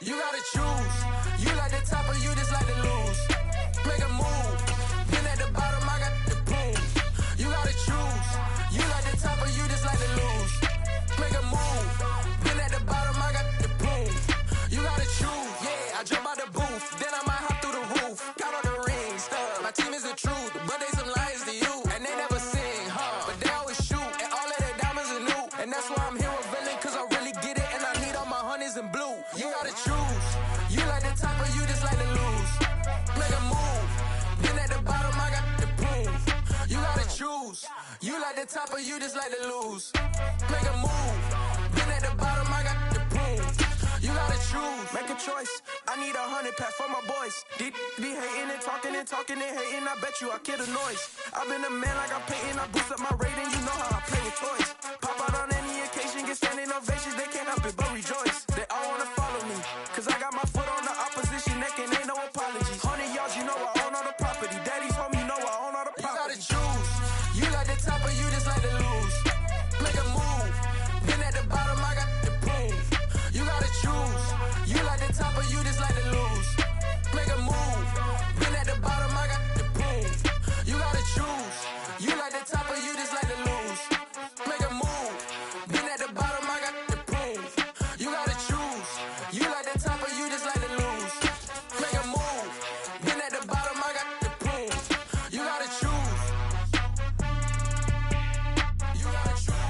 You gotta choose. You like the top or you just like to lose. Make a move. Then at the bottom, I got the boom. You gotta choose. You like the top or you just like to lose. Make a move. Then at the bottom, I got the boom. You gotta choose. Yeah, I jump out the booth. Then I might hop through the roof. Got all the rings. My team is the truth, but they some liars to you. And they never sing, but they always shoot. And all of their diamonds are new. And that's why I'm here with villain, cause I really get it. And I need all my honeys in blue. You gotta choose. You like the top or you just like to lose. Make a move. Then at the bottom, I got the boom. You gotta choose. You like the top or you just like to lose. Make a move. Then at the bottom, I got the boom. You gotta choose. Make a choice. I need 100 pack for my boys. Be hating and talking and talking and hating. I bet you I kill the noise. I've been a man like I'm Peyton. I boost up my rating. You know how I play with toys. Pop out on any occasion, get standing ovations. They can't help it but rejoice. They all wanna follow me, cause I got my foot on the opposition neck and ain't no apologies. 100 yards, you know I own all the property. Daddy's home, you know I own all the property. You gotta choose. You like the top or you just like to lose. Make a move. Then at the bottom, I got the boom. You gotta choose. You like the top or you just like to lose. Make a move. Then at the bottom, I got the boom. You gotta choose. You like the top or you just like to lose. Make a move. Then at the bottom, I got the boom. You gotta choose. You like the top or you just like to lose. Make a move. Then at the bottom, I got the boom. You gotta choose. You gotta choose.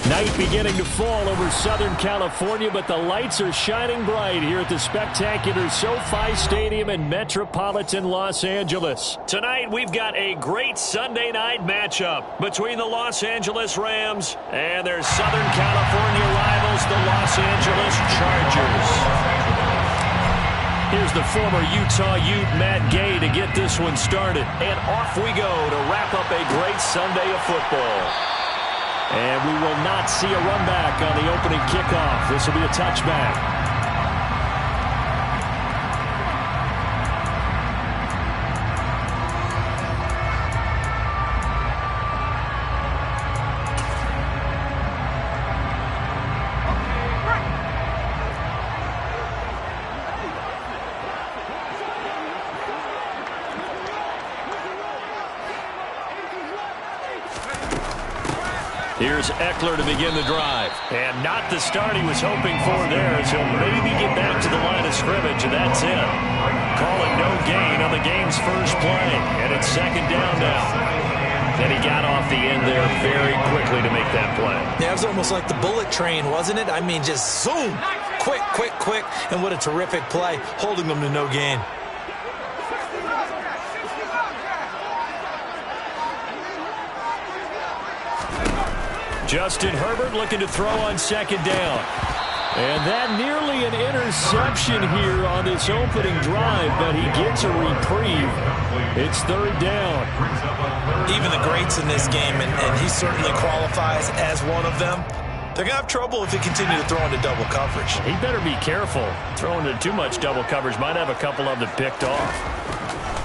Night beginning to fall over Southern California, but the lights are shining bright here at the spectacular SoFi Stadium in metropolitan Los Angeles. Tonight, we've got a great Sunday night matchup between the Los Angeles Rams and their Southern California rivals, the Los Angeles Chargers. Here's the former Utah Ute, Matt Gay, to get this one started. And off we go to wrap up a great Sunday of football. And we will not see a run back on the opening kickoff. This will be a touchback. Here's Eckler to begin the drive. And not the start he was hoping for there, as he'll maybe get back to the line of scrimmage, and that's it. Call it no gain on the game's first play. And it's second down now. And he got off the end there very quickly to make that play. Yeah, it was almost like the bullet train, wasn't it? I mean, just zoom. Quick, quick, quick. And what a terrific play, holding them to no gain. Justin Herbert looking to throw on second down. And that nearly an interception here on this opening drive, but he gets a reprieve. It's third down. Even the greats in this game, and he certainly qualifies as one of them, they're going to have trouble if they continue to throw into double coverage. He better be careful. Throwing into too much double coverage might have a couple of them picked off.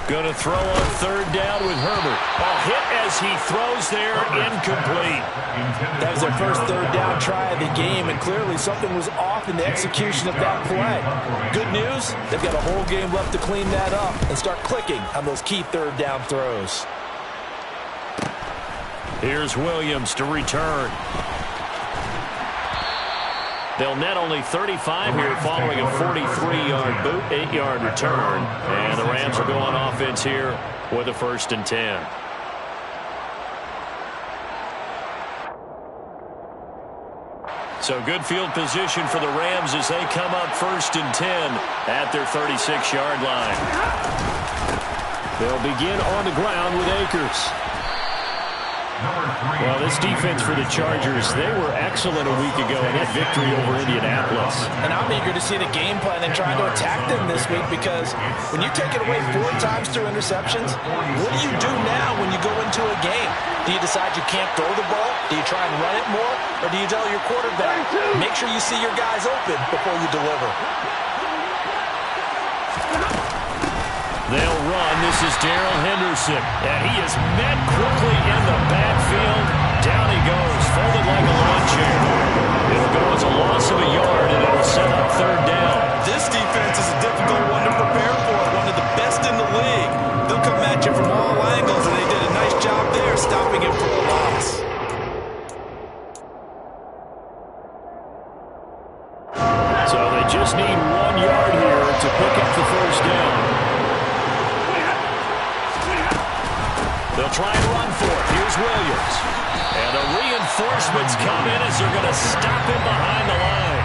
Going to throw on third down with Herbert. A hit as he throws there, incomplete. That was their first third down try of the game, and clearly something was off in the execution of that play. Good news, they've got a whole game left to clean that up and start clicking on those key third down throws. Here's Williams to return. They'll net only 35 here following a 43-yard boot, 8-yard return. And the Rams will go on offense here with a 1st and 10. So good field position for the Rams as they come up 1st and 10 at their 36-yard line. They'll begin on the ground with Akers. Well, this defense for the Chargers, they were excellent a week ago in that victory over Indianapolis. And I'm eager to see the game plan and try to attack them this week, because when you take it away 4 times through interceptions, what do you do now when you go into a game? Do you decide you can't throw the ball? Do you try and run it more? Or do you tell your quarterback, make sure you see your guys open before you deliver? They'll run. This is Darrell Henderson. And he is met quickly in the backfield. Down he goes, folded like a lawn chair. It'll will go as a loss of a yard, and it'll set up third down. This defense is a difficult one to prepare for, one of the best in the league. They'll come at you from all angles, and they did a nice job there stopping him for a loss. So they just need 1 yard here to pick up the first down. They'll try and run for it. Here's Williams. And the reinforcements come in as they're going to stop him behind the line.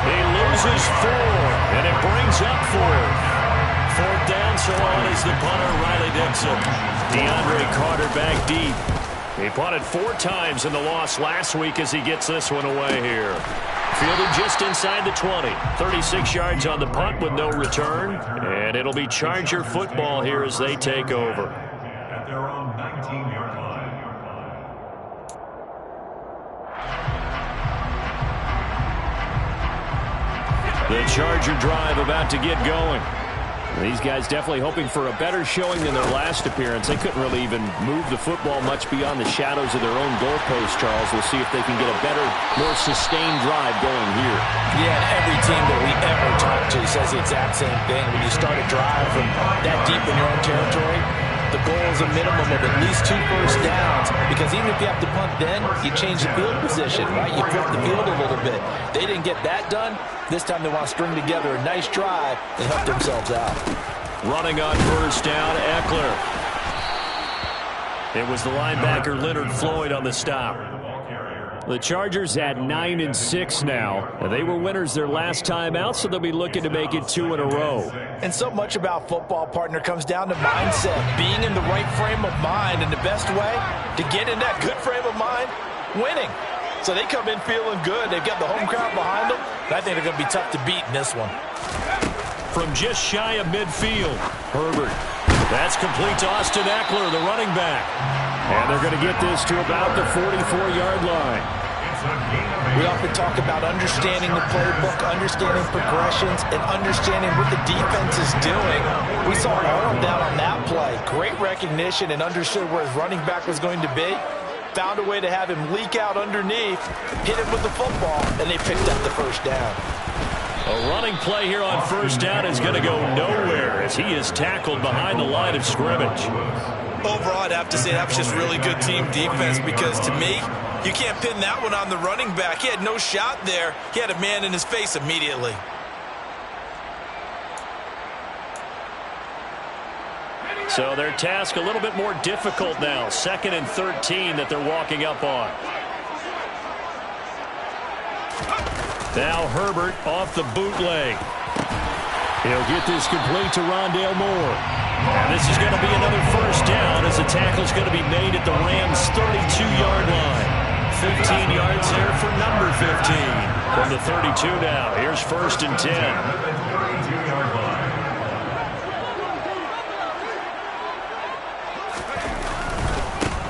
He loses 4, and it brings up 4. Fourth down, so on is the punter, Riley Dixon. DeAndre Carter back deep. He punted 4 times in the loss last week as he gets this one away here. Fielded just inside the 20. 36 yards on the punt with no return. And it'll be Charger football here as they take over. At their own 19-yard line. The Charger drive about to get going. These guys definitely hoping for a better showing than their last appearance. They couldn't really even move the football much beyond the shadows of their own goalpost, Charles. We'll see if they can get a better, more sustained drive going here. Yeah, and every team that we ever talk to says the exact same thing. When you start a drive from that deep in your own territory, the goal is a minimum of at least 2 first downs, because even if you have to punt then, you change the field position, right? You flip the field a little bit. They didn't get that done. This time they want to string together a nice drive and help themselves out. Running on first down, Eckler. It was the linebacker Leonard Floyd on the stop. The Chargers at 9-6 now. They were winners their last time out, so they'll be looking to make it 2 in a row. And so much about football, partner, comes down to mindset. Being in the right frame of mind, and the best way to get in that good frame of mind, winning. So they come in feeling good. They've got the home crowd behind them. And I think they're going to be tough to beat in this one. From just shy of midfield, Herbert. That's complete to Austin Eckler, the running back. And they're going to get this to about the 44-yard line. We often talk about understanding the playbook, understanding progressions, and understanding what the defense is doing. We saw Arnold down on that play. Great recognition and understood where his running back was going to be. Found a way to have him leak out underneath, hit him with the football, and they picked up the first down. A running play here on first down is going to go nowhere as he is tackled behind the line of scrimmage. Overall, I'd have to say that was just really good team defense, because to me, you can't pin that one on the running back. He had no shot there. He had a man in his face immediately. So their task a little bit more difficult now. 2nd and 13 that they're walking up on. Now Herbert off the bootleg. He'll get this complete to Rondale Moore. And this is going to be another first down as the tackle's going to be made at the Rams' 32-yard line. 15 yards there for number 15. From the 32 now. Here's 1st and 10.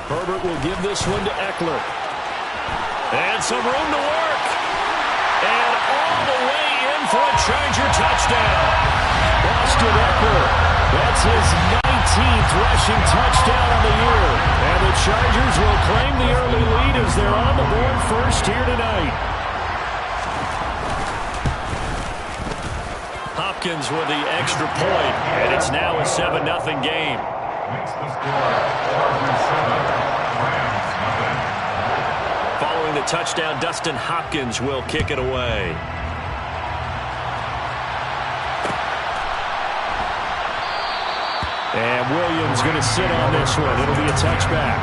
Herbert will give this one to Eckler. And some room to work. And all the way in for a Charger touchdown. Austin Eckler. That's his 19th rushing touchdown on the year. And the Chargers will claim the early lead as they're on the board first here tonight. Hopkins with the extra point, and it's now a 7-0 game. Following the touchdown, Dustin Hopkins will kick it away. And Williams going to sit on this one. It'll be a touchback.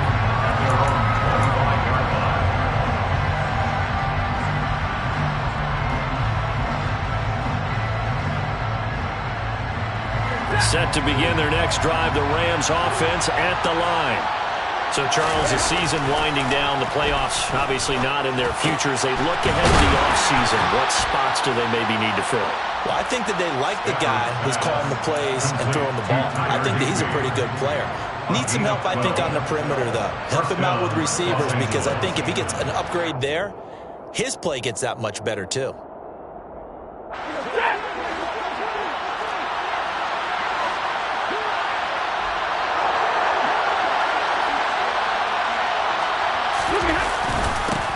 Set to begin their next drive, the Rams offense at the line. So, Charles, the season winding down, the playoffs obviously not in their future. As they look ahead to the offseason, what spots do they maybe need to fill? Well, I think that they like the guy who's calling the plays and throwing the ball. I think that he's a pretty good player. Needs some help, I think, on the perimeter, though. Help him out with receivers, because I think if he gets an upgrade there, his play gets that much better, too.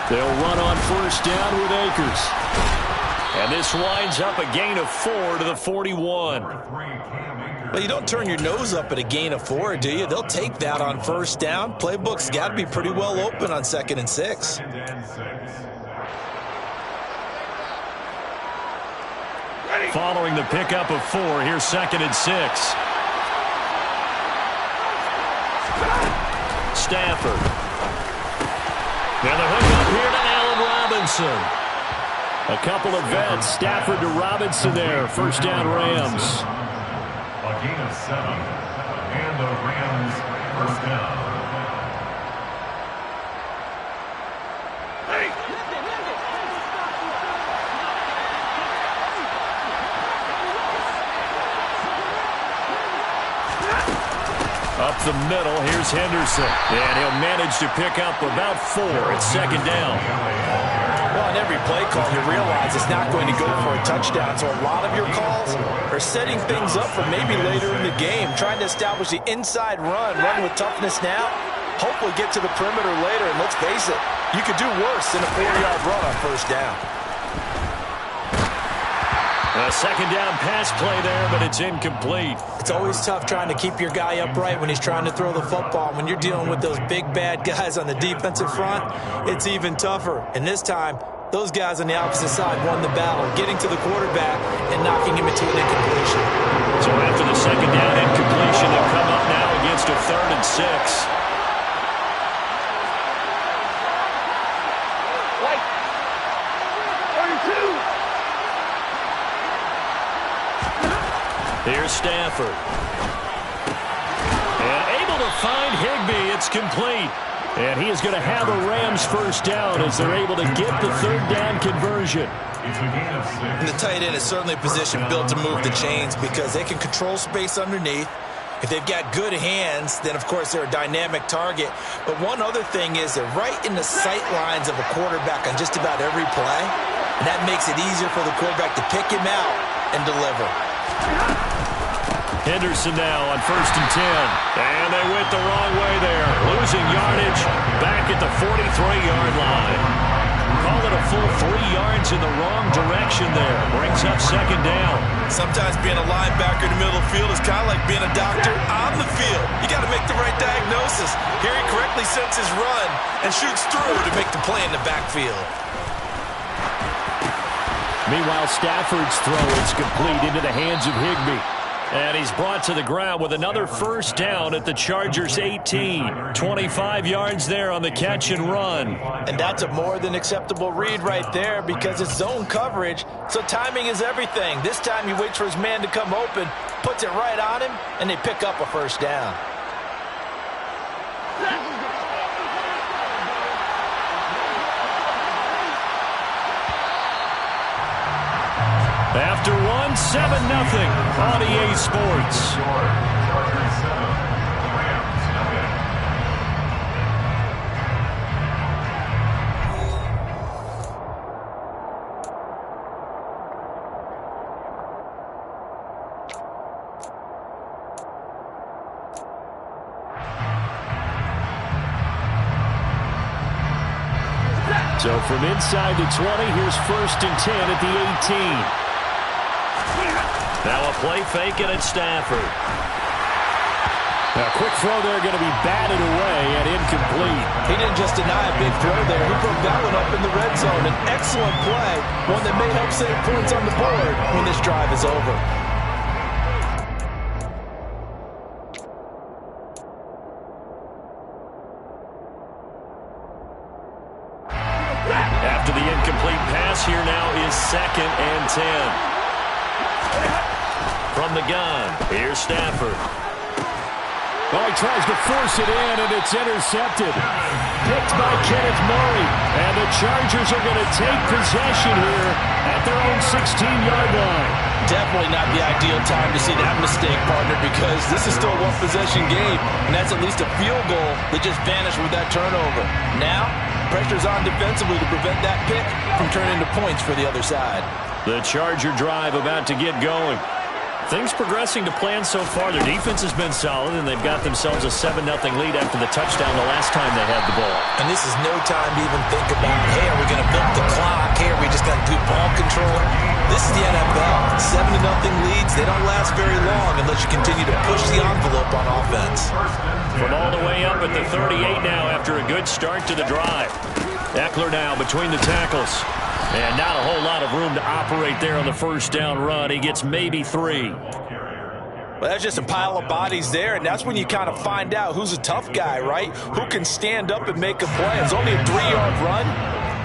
They'll run on first down with Akers. And this winds up a gain of 4 to the 41. Well, you don't turn your nose up at a gain of 4, do you? They'll take that on first down. Playbook's got to be pretty well open on 2nd and 6. Following the pickup of 4, here's 2nd and 6. Stafford. And the hook up here to Allen Robinson. A couple of vets, Stafford to Robinson there. First down, Rams. A gain of 7. And the Rams first down. Up the middle, here's Henderson. And he'll manage to pick up about 4 at 2nd down. Well, on every play call, you realize it's not going to go for a touchdown. So a lot of your calls are setting things up for maybe later in the game, trying to establish the inside run with toughness now, hopefully get to the perimeter later. And let's face it, you could do worse than a 4-yard run on first down. A 2nd down pass play there, but it's incomplete. It's always tough trying to keep your guy upright when he's trying to throw the football. When you're dealing with those big, bad guys on the defensive front, it's even tougher. And this time, those guys on the opposite side won the battle, getting to the quarterback and knocking him into an incompletion. So after the 2nd down incompletion, they'll come up now against a 3rd and 6. Here's Stafford. And able to find Higbee. It's complete. And he is going to have a Rams first down as they're able to get the 3rd down conversion. And the tight end is certainly a position built to move the chains because they can control space underneath. If they've got good hands, then, of course, they're a dynamic target. But one other thing is they're right in the sight lines of a quarterback on just about every play. And that makes it easier for the quarterback to pick him out and deliver. Henderson now on 1st and 10. And they went the wrong way there. Losing yardage back at the 43-yard line. Call it a full 3 yards in the wrong direction there. Brings up 2nd down. Sometimes being a linebacker in the middle of the field is kind of like being a doctor on the field. You got to make the right diagnosis. Here he correctly sets his run and shoots through to make the play in the backfield. Meanwhile, Stafford's throw is complete into the hands of Higbee. And he's brought to the ground with another first down at the Chargers' 18. 25 yards there on the catch and run. And that's a more than acceptable read right there because it's zone coverage, so timing is everything. This time he waits for his man to come open, puts it right on him, and they pick up a first down. After one, 7-0 on EA Sports. So from inside the 20, here's 1st and 10 at the 18. Now a play fake and it's Stafford. A quick throw there going to be batted away and incomplete. He didn't just deny a big throw there. He broke that one up in the red zone. An excellent play, one that may help save points on the board when this drive is over. After the incomplete pass, here now is 2nd and 10. From the gun, here's Stafford. Oh, he tries to force it in, and it's intercepted. Picked by Kenneth Murray. And the Chargers are going to take possession here at their own 16-yard line. Definitely not the ideal time to see that mistake, partner, because this is still a one-possession game, and that's at least a field goal that just vanished with that turnover. Now, pressure's on defensively to prevent that pick from turning into points for the other side. The Charger drive about to get going. Things progressing to plan so far. Their defense has been solid, and they've got themselves a 7-0 lead after the touchdown the last time they had the ball. And this is no time to even think about, hey, are we going to milk the clock? Hey, are we just going to do ball control? This is the NFL. 7-0 leads, they don't last very long unless you continue to push the envelope on offense. From all the way up at the 38 now after a good start to the drive. Eckler now between the tackles. And not a whole lot of room to operate there on the first down run. He gets maybe 3. Well, that's just a pile of bodies there, and that's when you kind of find out who's a tough guy, right? Who can stand up and make a play. It's only a 3-yard run,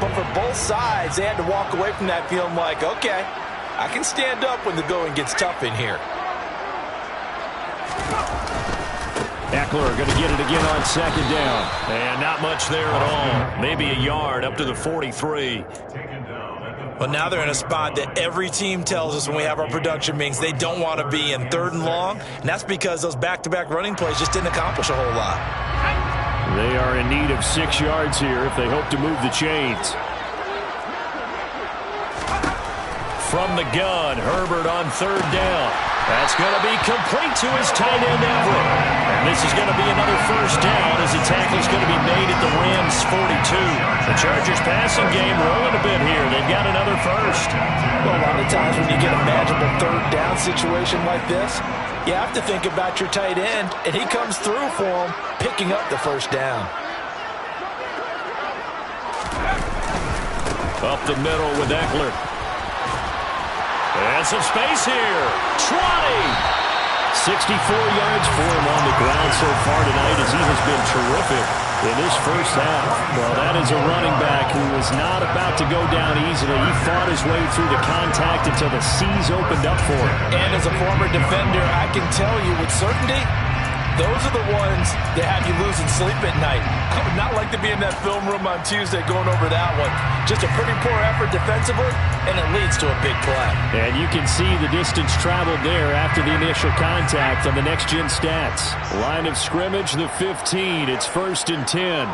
but for both sides, they had to walk away from that feeling like, okay, I can stand up when the going gets tough in here. Eckler going to get it again on second down. And not much there at all. Maybe a yard up to the 43. But now they're in a spot that every team tells us when we have our production meetings they don't want to be in, 3rd and long. And that's because those back-to-back running plays just didn't accomplish a whole lot. They are in need of 6 yards here if they hope to move the chains. From the gun, Herbert on 3rd down. That's going to be complete to his tight end, Everett. And this is going to be another first down as the tackle is going to be made at the Rams' 42. The Chargers passing game rolling a bit here. They've got another first. Well, a lot of times when you get a manageable 3rd down situation like this, you have to think about your tight end, and he comes through for him, picking up the first down. Up the middle with Eckler. And some space here. 20. 64 yards for him on the ground so far tonight as he has been terrific in this first half. Well, that is a running back who was not about to go down easily. He fought his way through the contact until the seas opened up for him. And as a former defender, I can tell you with certainty, those are the ones that have you losing sleep at night. I would not like to be in that film room on Tuesday going over that one. Just a pretty poor effort defensively, and it leads to a big play. And you can see the distance traveled there after the initial contact on the next-gen stats. Line of scrimmage, the 15. It's 1st and 10.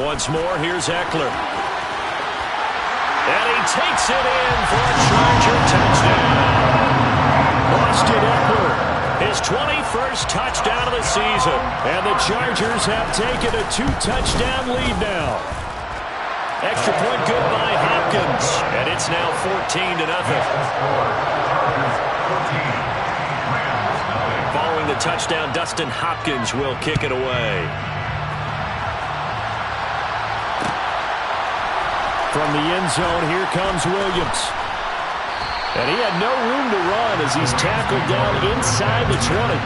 Once more, here's Eckler. And he takes it in for a Charger touchdown. Austin Eckler, his 21st touchdown of the season. And the Chargers have taken a 2-touchdown lead now. Extra point good by Hopkins. And it's now 14-0. Following the touchdown, Dustin Hopkins will kick it away. From the end zone, here comes Williams. And he had no room to run as he's tackled down inside the 20.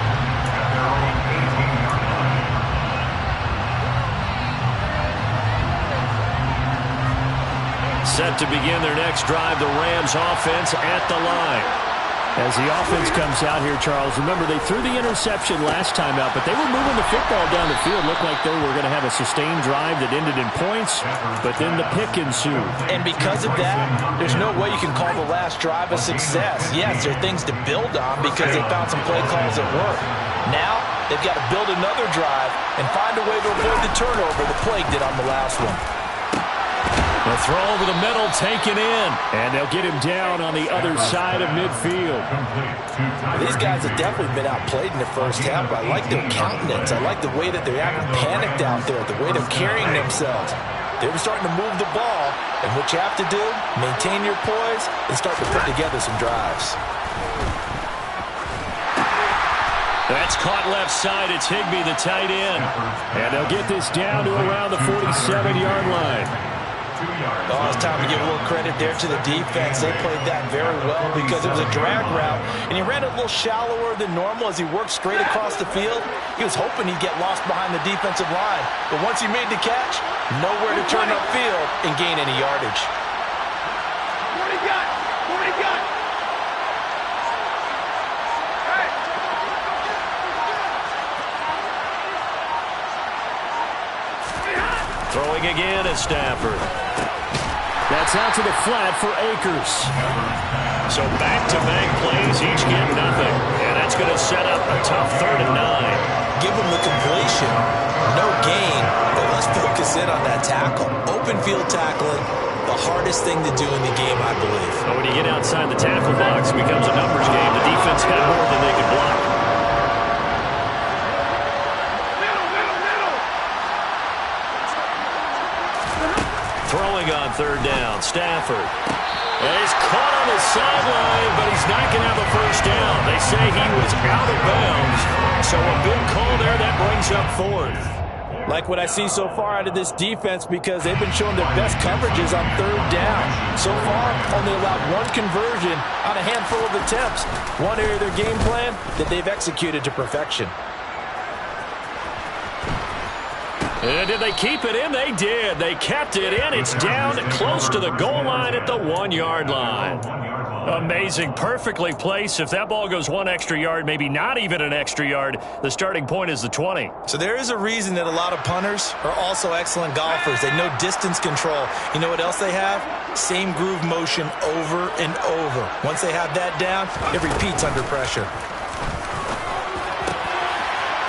Set to begin their next drive, the Rams offense at the line. As the offense comes out here, Charles, remember they threw the interception last time out, but they were moving the football down the field. Looked like they were going to have a sustained drive that ended in points, but then the pick ensued. And because of that, there's no way you can call the last drive a success. Yes, there are things to build on because they found some play calls that work. Now, they've got to build another drive and find a way to avoid the turnover the Plague did on the last one. The throw over the middle taken in. And they'll get him down on the other side of midfield. These guys have definitely been outplayed in the first half. I like their countenance. I like the way that they're acting panicked out there, the way they're carrying themselves. They were starting to move the ball. And what you have to do, maintain your poise and start to put together some drives. That's caught left side. It's Higbee, the tight end. And they'll get this down to around the 47-yard line. Oh, it's time to give a little credit there to the defense. They played that very well because it was a drag route, and he ran a little shallower than normal as he worked straight across the field. He was hoping he'd get lost behind the defensive line, but once he made the catch, nowhere to turn upfield and gain any yardage. What do you got? What do you got? Throwing again is Stafford. That's out to the flat for Akers. So back-to-back plays, each get nothing. And that's going to set up a tough 3rd and 9. Give him the completion. No gain, but let's focus in on that tackle. Open field tackling. The the hardest thing to do in the game, I believe. Well, when you get outside the tackle box, it becomes a numbers game. The defense got more than they could block. Throwing on third down, Stafford. And he's caught on the sideline, but he's not going to have a first down. They say he was out of bounds, so a big call there that brings up fourth. Like what I see so far out of this defense because they've been showing their best coverages on third down. So far, only allowed one conversion on a handful of attempts. One area of their game plan that they've executed to perfection. And did they keep it in? They did. They kept it in. It's down close to the goal line at the 1-yard line. Amazing. Perfectly placed. If that ball goes one extra yard, maybe not even an extra yard, the starting point is the 20. So there is a reason that a lot of punters are also excellent golfers. They know distance control. You know what else they have? Same groove motion over and over. Once they have that down, it repeats under pressure.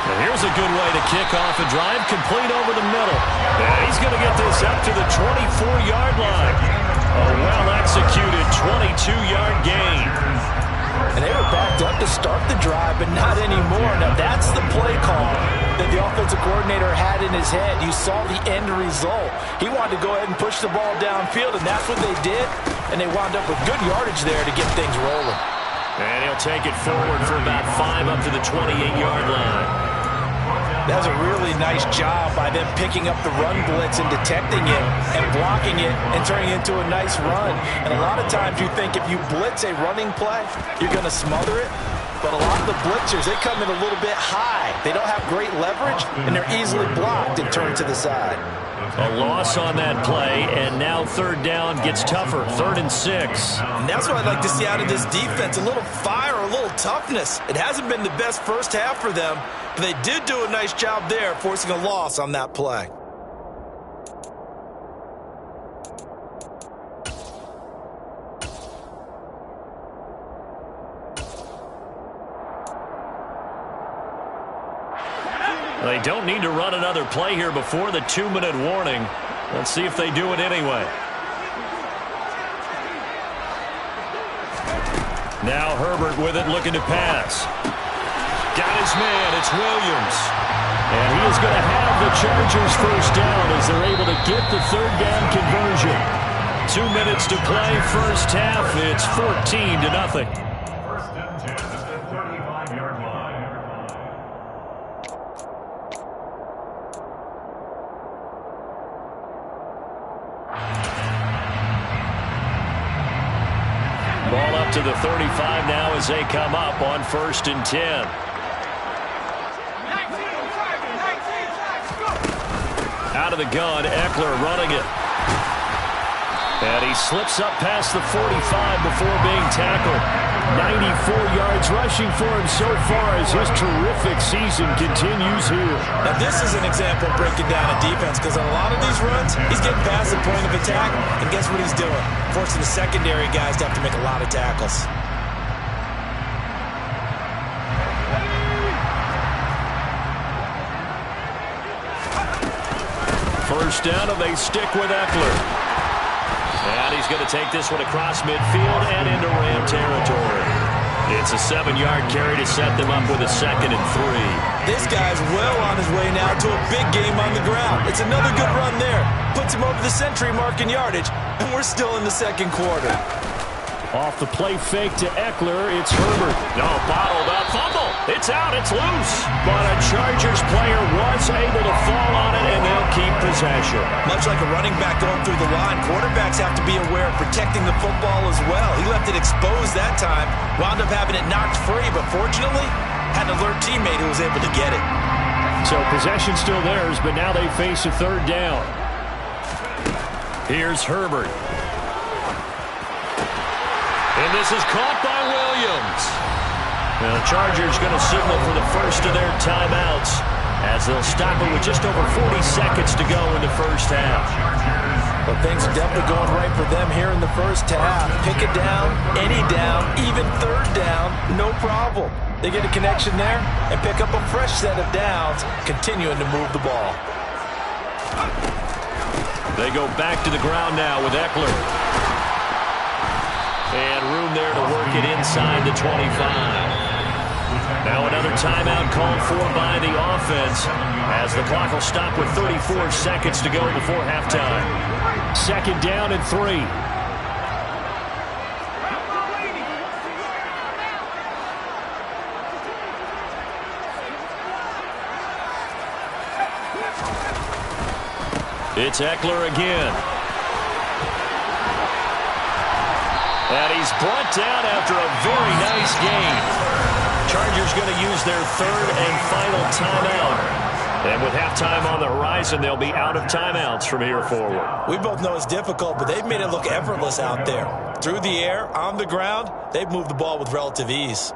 And here's a good way to kick off a drive, complete over the middle. And he's going to get this up to the 24-yard line. A well-executed 22-yard gain. And they were backed up to start the drive, but not anymore. Now, that's the play call that the offensive coordinator had in his head. You saw the end result. He wanted to go ahead and push the ball downfield, and that's what they did. And they wound up with good yardage there to get things rolling. And he'll take it forward for about 5 up to the 28-yard line. That was a really nice job by them picking up the run blitz and detecting it and blocking it and turning it into a nice run. And a lot of times you think if you blitz a running play, you're going to smother it. But a lot of the blitzers, they come in a little bit high. They don't have great leverage, and they're easily blocked and turned to the side. A loss on that play, and now third down gets tougher. 3rd and 6. And that's what I'd like to see out of this defense, a little fire, a little toughness. It hasn't been the best first half for them, but they did do a nice job there, forcing a loss on that play. They don't need to run another play here before the 2-minute warning. Let's see if they do it anyway. Now Herbert with it, looking to pass. Got his man, it's Williams. And he is going to have the Chargers first down as they're able to get the third down conversion. 2 minutes to play, first half. It's 14-0. First and 10 at the 35-yard line. Ball up to the 35 now as they come up on 1st and 10. Out of the gun, Eckler running it. And he slips up past the 45 before being tackled. 94 yards rushing for him so far as his terrific season continues here. Now this is an example of breaking down a defense because on a lot of these runs, he's getting past the point of attack, and guess what he's doing? Forcing the secondary guys to have to make a lot of tackles. First down, and they stick with Eckler. And he's going to take this one across midfield and into Ram territory. It's a 7-yard carry to set them up with a 2nd and 3. This guy's well on his way now to a big game on the ground. It's another good run there. Puts him over the century mark in yardage, and we're still in the 2nd quarter. Off the play fake to Eckler, it's Herbert. No, bottled up, fumble. It's out, it's loose. But a Chargers player was able to fall on it, and they'll keep possession. Much like a running back going through the line, quarterbacks have to be aware of protecting the football as well. He left it exposed that time, wound up having it knocked free, but fortunately, had an alert teammate who was able to get it. So possession still theirs, but now they face a 3rd down. Here's Herbert. And this is caught by Williams. Now the Chargers going to signal for the first of their timeouts as they'll stop it with just over 40 seconds to go in the first half. But things are definitely going right for them here in the first half. Pick it down, any down, even 3rd down, no problem. They get a connection there and pick up a fresh set of downs, continuing to move the ball. They go back to the ground now with Eckler. And room there to work it inside the 25. Now another timeout called for by the offense as the clock will stop with 34 seconds to go before halftime. 2nd down and 3. It's Eckler again. And he's brought down after a very nice game. Chargers going to use their 3rd and final timeout. And with halftime on the horizon, they'll be out of timeouts from here forward. We both know it's difficult, but they've made it look effortless out there. Through the air, on the ground, they've moved the ball with relative ease.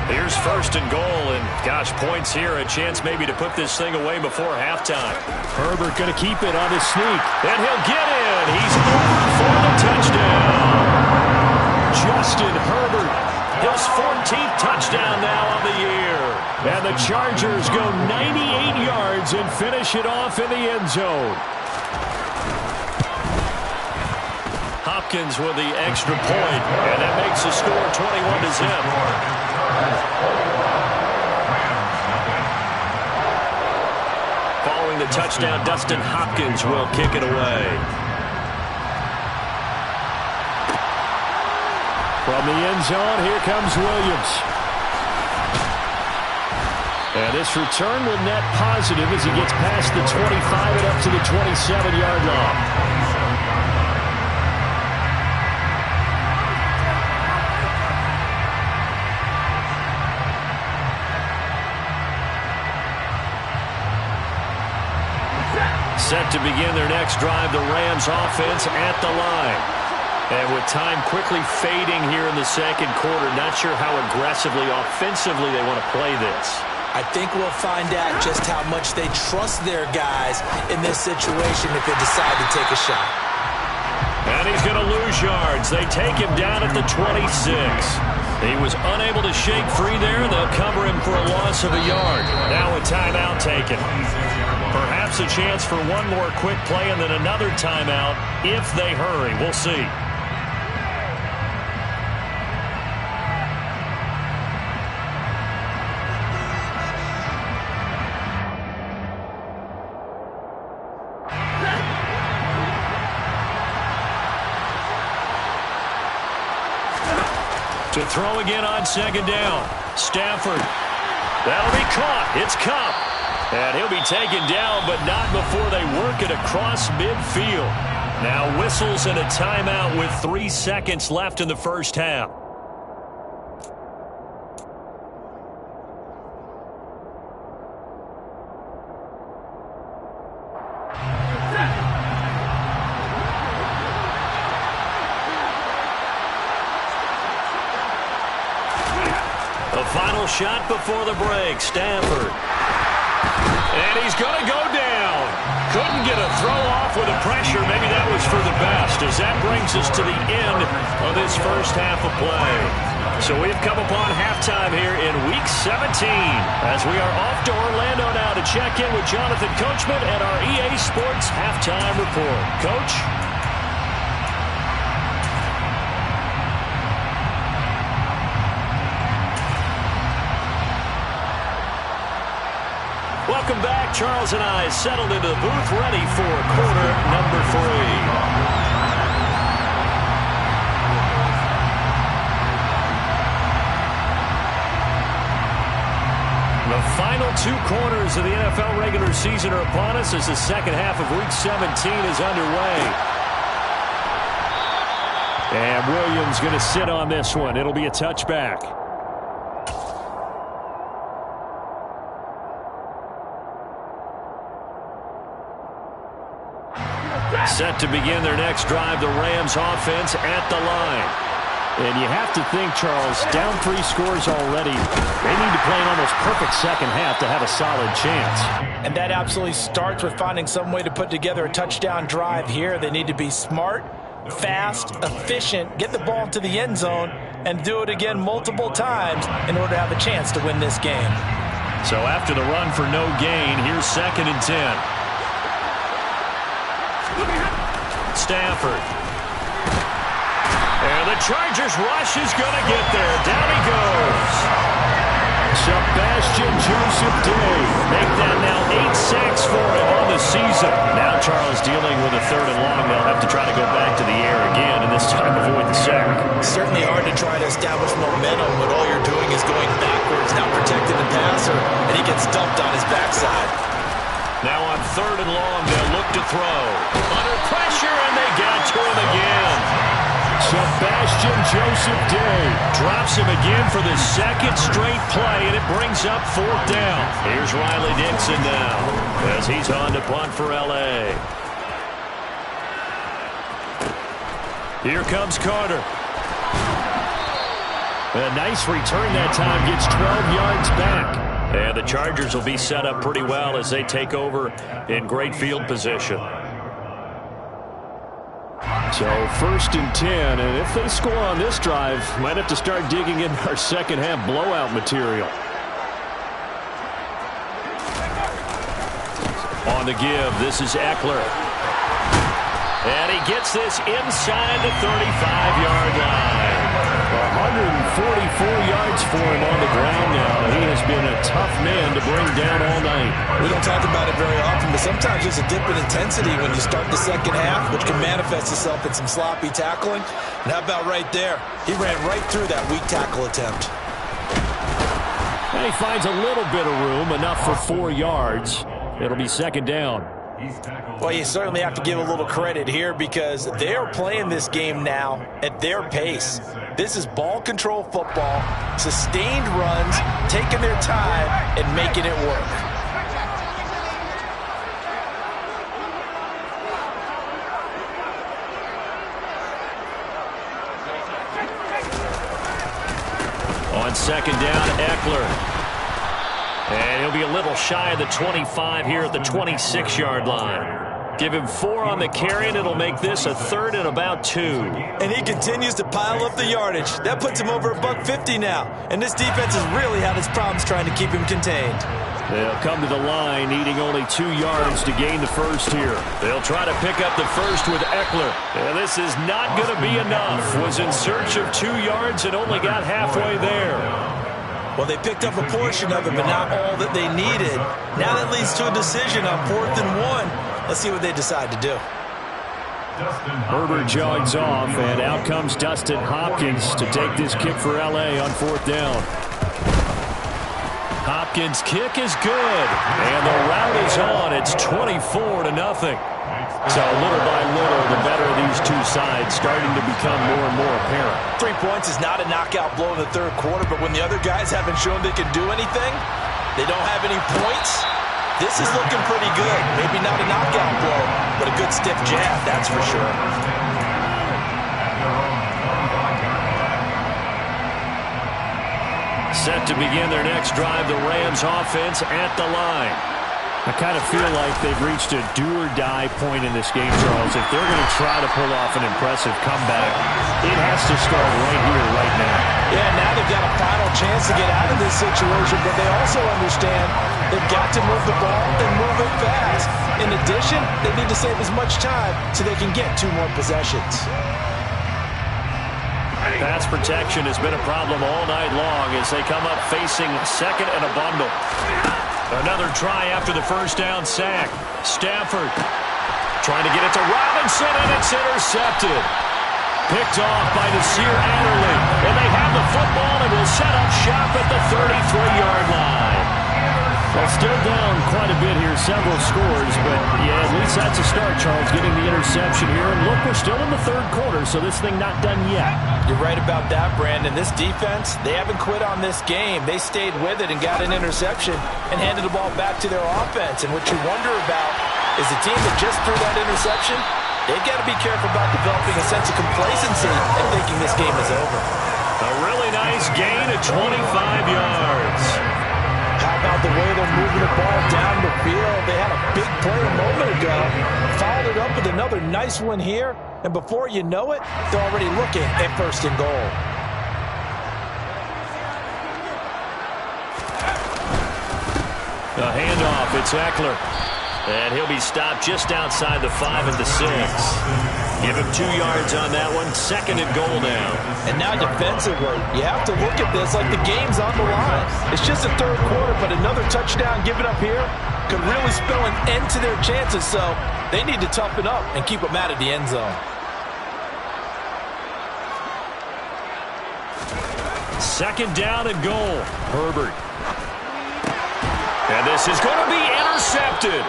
Here's 1st and goal, and gosh, points here, a chance maybe to put this thing away before halftime. Herbert going to keep it on his sneak, and he'll get in. He's over for the touchdown. Justin Herbert, his 14th touchdown now on the year. And the Chargers go 98 yards and finish it off in the end zone. Hopkins with the extra point, and that makes the score 21-0. Following the touchdown, Dustin Hopkins will kick it away. From the end zone, here comes Williams. And this return will net positive as he gets past the 25 and up to the 27-yard line. Set to begin their next drive, the Rams offense at the line. And with time quickly fading here in the 2nd quarter, not sure how aggressively, offensively they want to play this. I think we'll find out just how much they trust their guys in this situation if they decide to take a shot. And he's going to lose yards. They take him down at the 26. He was unable to shake free there. They'll cover him for a loss of a yard. Now a timeout taken. Perhaps a chance for one more quick play and then another timeout if they hurry. We'll see. To throw again on 2nd down. Stafford. That'll be caught. It's Kupp. And he'll be taken down, but not before they work it across midfield. Now whistles and a timeout with 3 seconds left in the first half. The final shot before the break. Stafford. And he's going to go down. Couldn't get a throw off with the pressure. Maybe that was for the best, as that brings us to the end of this first half of play. So we've come upon halftime here in Week 17 as we are off to Orlando now to check in with Jonathan Coachman and our EA Sports Halftime Report. Coach? Welcome back. Charles and I settled into the booth ready for quarter number 3. The final 2 quarters of the NFL regular season are upon us as the second half of Week 17 is underway. And Williams going to sit on this one. It'll be a touchback. Set to begin their next drive, the Rams offense at the line. And you have to think, Charles, down 3 scores already. They need to play an almost perfect second half to have a solid chance. And that absolutely starts with finding some way to put together a touchdown drive here. They need to be smart, fast, efficient, get the ball to the end zone, and do it again multiple times in order to have a chance to win this game. So after the run for no gain, here's 2nd and 10. Stafford. And the Chargers rush is going to get there. Down he goes. Sebastian Joseph Day. Make that now 8 sacks for him on the season. Now Charles dealing with a 3rd and long. They'll have to try to go back to the air again, and this time avoid the sack. Certainly hard to try to establish momentum when all you're doing is going backwards, not protecting the passer, and he gets dumped on his backside. Now on 3rd and long, they'll look to throw. Under pressure, and they get to him again. Sebastian Joseph Day drops him again for the 2nd straight play, and it brings up 4th down. Here's Riley Dixon now as he's on to punt for L.A. Here comes Carter. A nice return that time, gets 12 yards back. And the Chargers will be set up pretty well as they take over in great field position. So 1st and 10, and if they score on this drive, might have to start digging in our second half blowout material. On the give, this is Eckler. And he gets this inside the 35-yard line. 144 yards for him on the ground now. He has been a tough man to bring down all night. We don't talk about it very often, but sometimes there's a dip in intensity when you start the second half, which can manifest itself in some sloppy tackling. And how about right there? He ran right through that weak tackle attempt. And he finds a little bit of room, enough for 4 yards. It'll be 2nd down. Well, you certainly have to give a little credit here because they are playing this game now at their pace. This is ball control football, sustained runs, taking their time, and making it work. On 2nd down, Eckler. And he'll be a little shy of the 25 here at the 26-yard line. Give him 4 on the carry, and it'll make this a 3rd and about 2. And he continues to pile up the yardage. That puts him over $150 now. And this defense has really had its problems trying to keep him contained. They'll come to the line, needing only 2 yards to gain the first here. They'll try to pick up the first with Eckler. And this is not going to be enough. Was in search of 2 yards and only got halfway there. Well, they picked up a portion of it, but not all that they needed. Now that leads to a decision on 4th and 1. Let's see what they decide to do. Herbert jogs off, and out comes Dustin Hopkins to take this kick for L.A. on 4th down. Hopkins' kick is good, and the route is on. It's 24-0. So little by little, the better of these two sides starting to become more and more apparent. 3 points is not a knockout blow in the 3rd quarter, but when the other guys haven't shown they can do anything, they don't have any points, this is looking pretty good. Maybe not a knockout blow, but a good stiff jab, that's for sure. Set to begin their next drive, the Rams offense at the line. I kind of feel like they've reached a do-or-die point in this game, Charles. If they're going to try to pull off an impressive comeback, it has to start right here, right now. Yeah, now they've got a final chance to get out of this situation, but they also understand they've got to move the ball and move it fast. In addition, they need to save as much time so they can get 2 more possessions. Pass protection has been a problem all night long as they come up facing 2nd and a bundle. Another try after the first down sack. Stafford trying to get it to Robinson, and it's intercepted. Picked off by Nasir Adderley. And they have the football and will set up shop at the 33-yard line. Well, still down quite a bit here, several scores, but yeah, at least that's a start, Charles, getting the interception here. And look, we're still in the 3rd quarter, so this thing not done yet. You're right about that, Brandon. This defense, they haven't quit on this game. They stayed with it and got an interception and handed the ball back to their offense. And what you wonder about is the team that just threw that interception, they've got to be careful about developing a sense of complacency and thinking this game is over. A really nice gain of 25 yards. How about the way they're moving the ball down the field? They had a big play a moment ago, followed it up with another nice one here, and before you know it, they're already looking at 1st and goal. A handoff, it's Eckler. And he'll be stopped just outside the 5 at the 6. Give him 2 yards on that one. 2nd and goal now. And now defensively, you have to look at this like the game's on the line. It's just the 3rd quarter, but another touchdown given up here could really spell an end to their chances, so they need to toughen up and keep them out of the end zone. 2nd down and goal. Herbert. And this is going to be intercepted.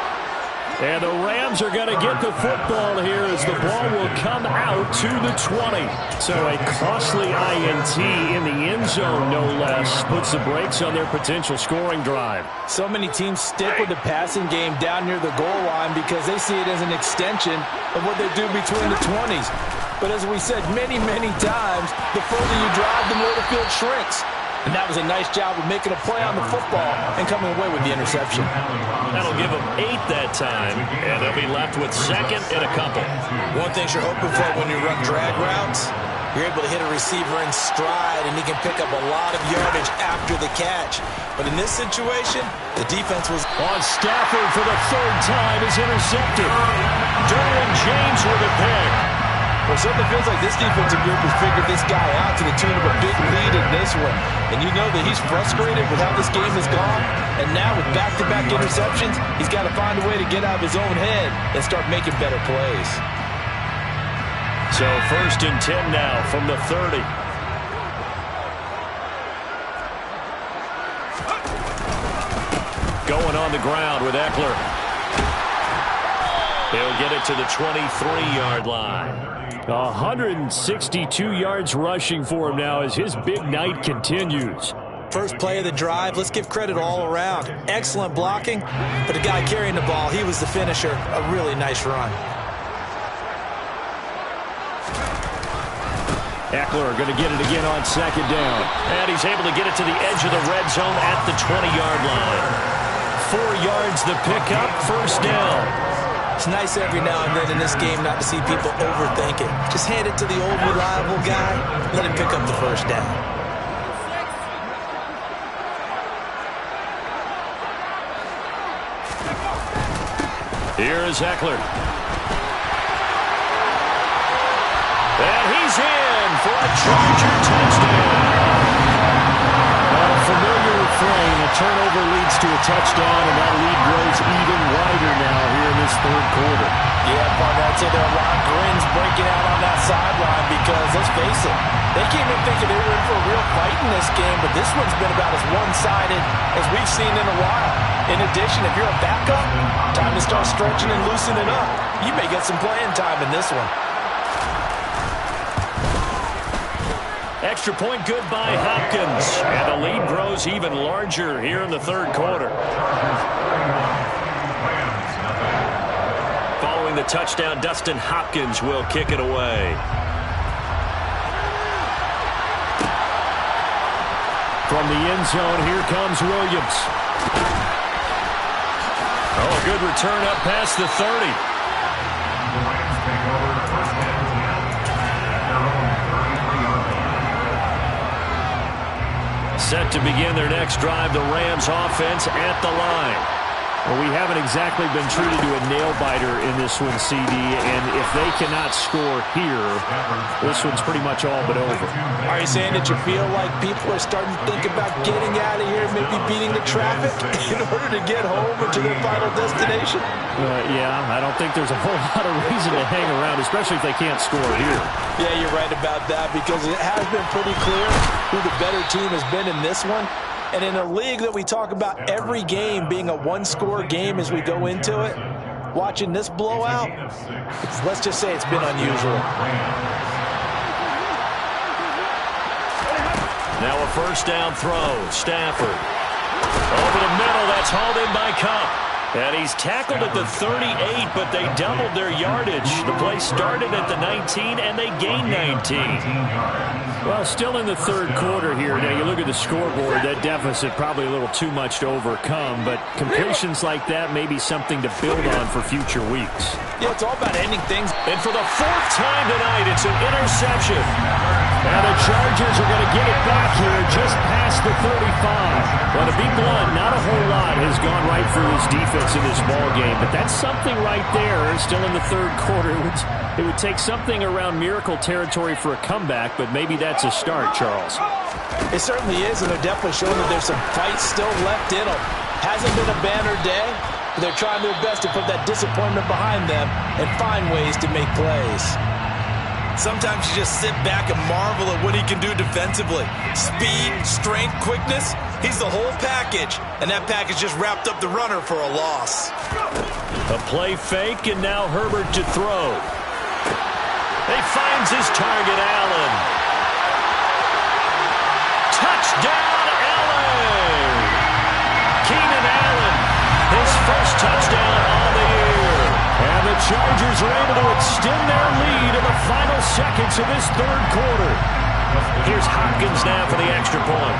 And the Rams are going to get the football here as the ball will come out to the 20. So a costly INT in the end zone, no less, puts the brakes on their potential scoring drive. So many teams stick with the passing game down near the goal line because they see it as an extension of what they do between the 20s. But as we said many, many times, the further you drive, the more the field shrinks. And that was a nice job of making a play on the football and coming away with the interception. That'll give them 8 that time, and they'll be left with 2nd and a couple. One thing you're hoping for when you run drag routes, you're able to hit a receiver in stride, and he can pick up a lot of yardage after the catch. But in this situation, the defense was on. Stafford for the 3rd time is intercepted. Derwin James with a pick. Well, it certainly feels like this defensive group has figured this guy out to the tune of a big lead in this one. And you know that he's frustrated with how this game has gone. And now with back-to-back interceptions, he's got to find a way to get out of his own head and start making better plays. So 1st and 10 now from the 30. Going on the ground with Eckler. He'll get it to the 23-yard line. 162 yards rushing for him now as his big night continues. First play of the drive, let's give credit all around. Excellent blocking, but the guy carrying the ball, he was the finisher. A really nice run. Eckler going to get it again on 2nd down. And he's able to get it to the edge of the red zone at the 20-yard line. 4 yards the pickup, 1st down. It's nice every now and then in this game not to see people overthink it. Just hand it to the old reliable guy, let him pick up the 1st down. Here is Eckler. And he's in for a Charger touchdown. A familiar refrain, a turnover leads to a touchdown, and that lead grows even wider now here in this 3rd quarter. Yeah, partner, I'd say there are a lot of grins breaking out on that sideline because, let's face it, they came in thinking they were in for a real fight in this game, but this one's been about as one-sided as we've seen in a while. In addition, if you're a backup, time to start stretching and loosening up. You may get some playing time in this one. Extra point good by Hopkins. And the lead grows even larger here in the 3rd quarter. Following the touchdown, Dustin Hopkins will kick it away. From the end zone, here comes Williams. Oh, a good return up past the 30. Set to begin their next drive, the Rams offense at the line. Well, we haven't exactly been treated to a nail-biter in this one, CD, and if they cannot score here, this one's pretty much all but over. Are you saying that you feel like people are starting to think about getting out of here, maybe beating the traffic in order to get home or to their final destination? Yeah, I don't think there's a whole lot of reason to hang around, especially if they can't score here. Yeah, you're right about that because it has been pretty clear who the better team has been in this one. And in a league that we talk about every game being a one-score game as we go into it, watching this blowout, let's just say it's been unusual. Now a 1st down throw. Stafford. Over the middle, that's hauled in by Cup. And he's tackled at the 38, but they doubled their yardage. The play started at the 19, and they gained 19. Well, still in the 3rd quarter here. Now, you look at the scoreboard, that deficit probably a little too much to overcome, but completions like that may be something to build on for future weeks. Yeah, it's all about ending things. And for the 4th time tonight, it's an interception. And the Chargers are going to get it back here just past the 35. Well, to be blunt, not a whole lot has gone right for this defense in this ball game, but that's something right there. Still in the third quarter. It would take something around miracle territory for a comeback, but maybe that's a start, Charles. It certainly is, and they're definitely showing that there's some fight still left in them. Hasn't been a banner day, but they're trying their best to put that disappointment behind them and find ways to make plays. Sometimes you just sit back and marvel at what he can do defensively. Speed, strength, quickness, he's the whole package. And that package just wrapped up the runner for a loss. A play fake, and now Herbert to throw. He finds his target, Allen. Touchdown, Allen! Keenan Allen, his first touchdown on the year. And the Chargers are able to extend their lead in the final seconds of this third quarter. Here's Hopkins now for the extra point.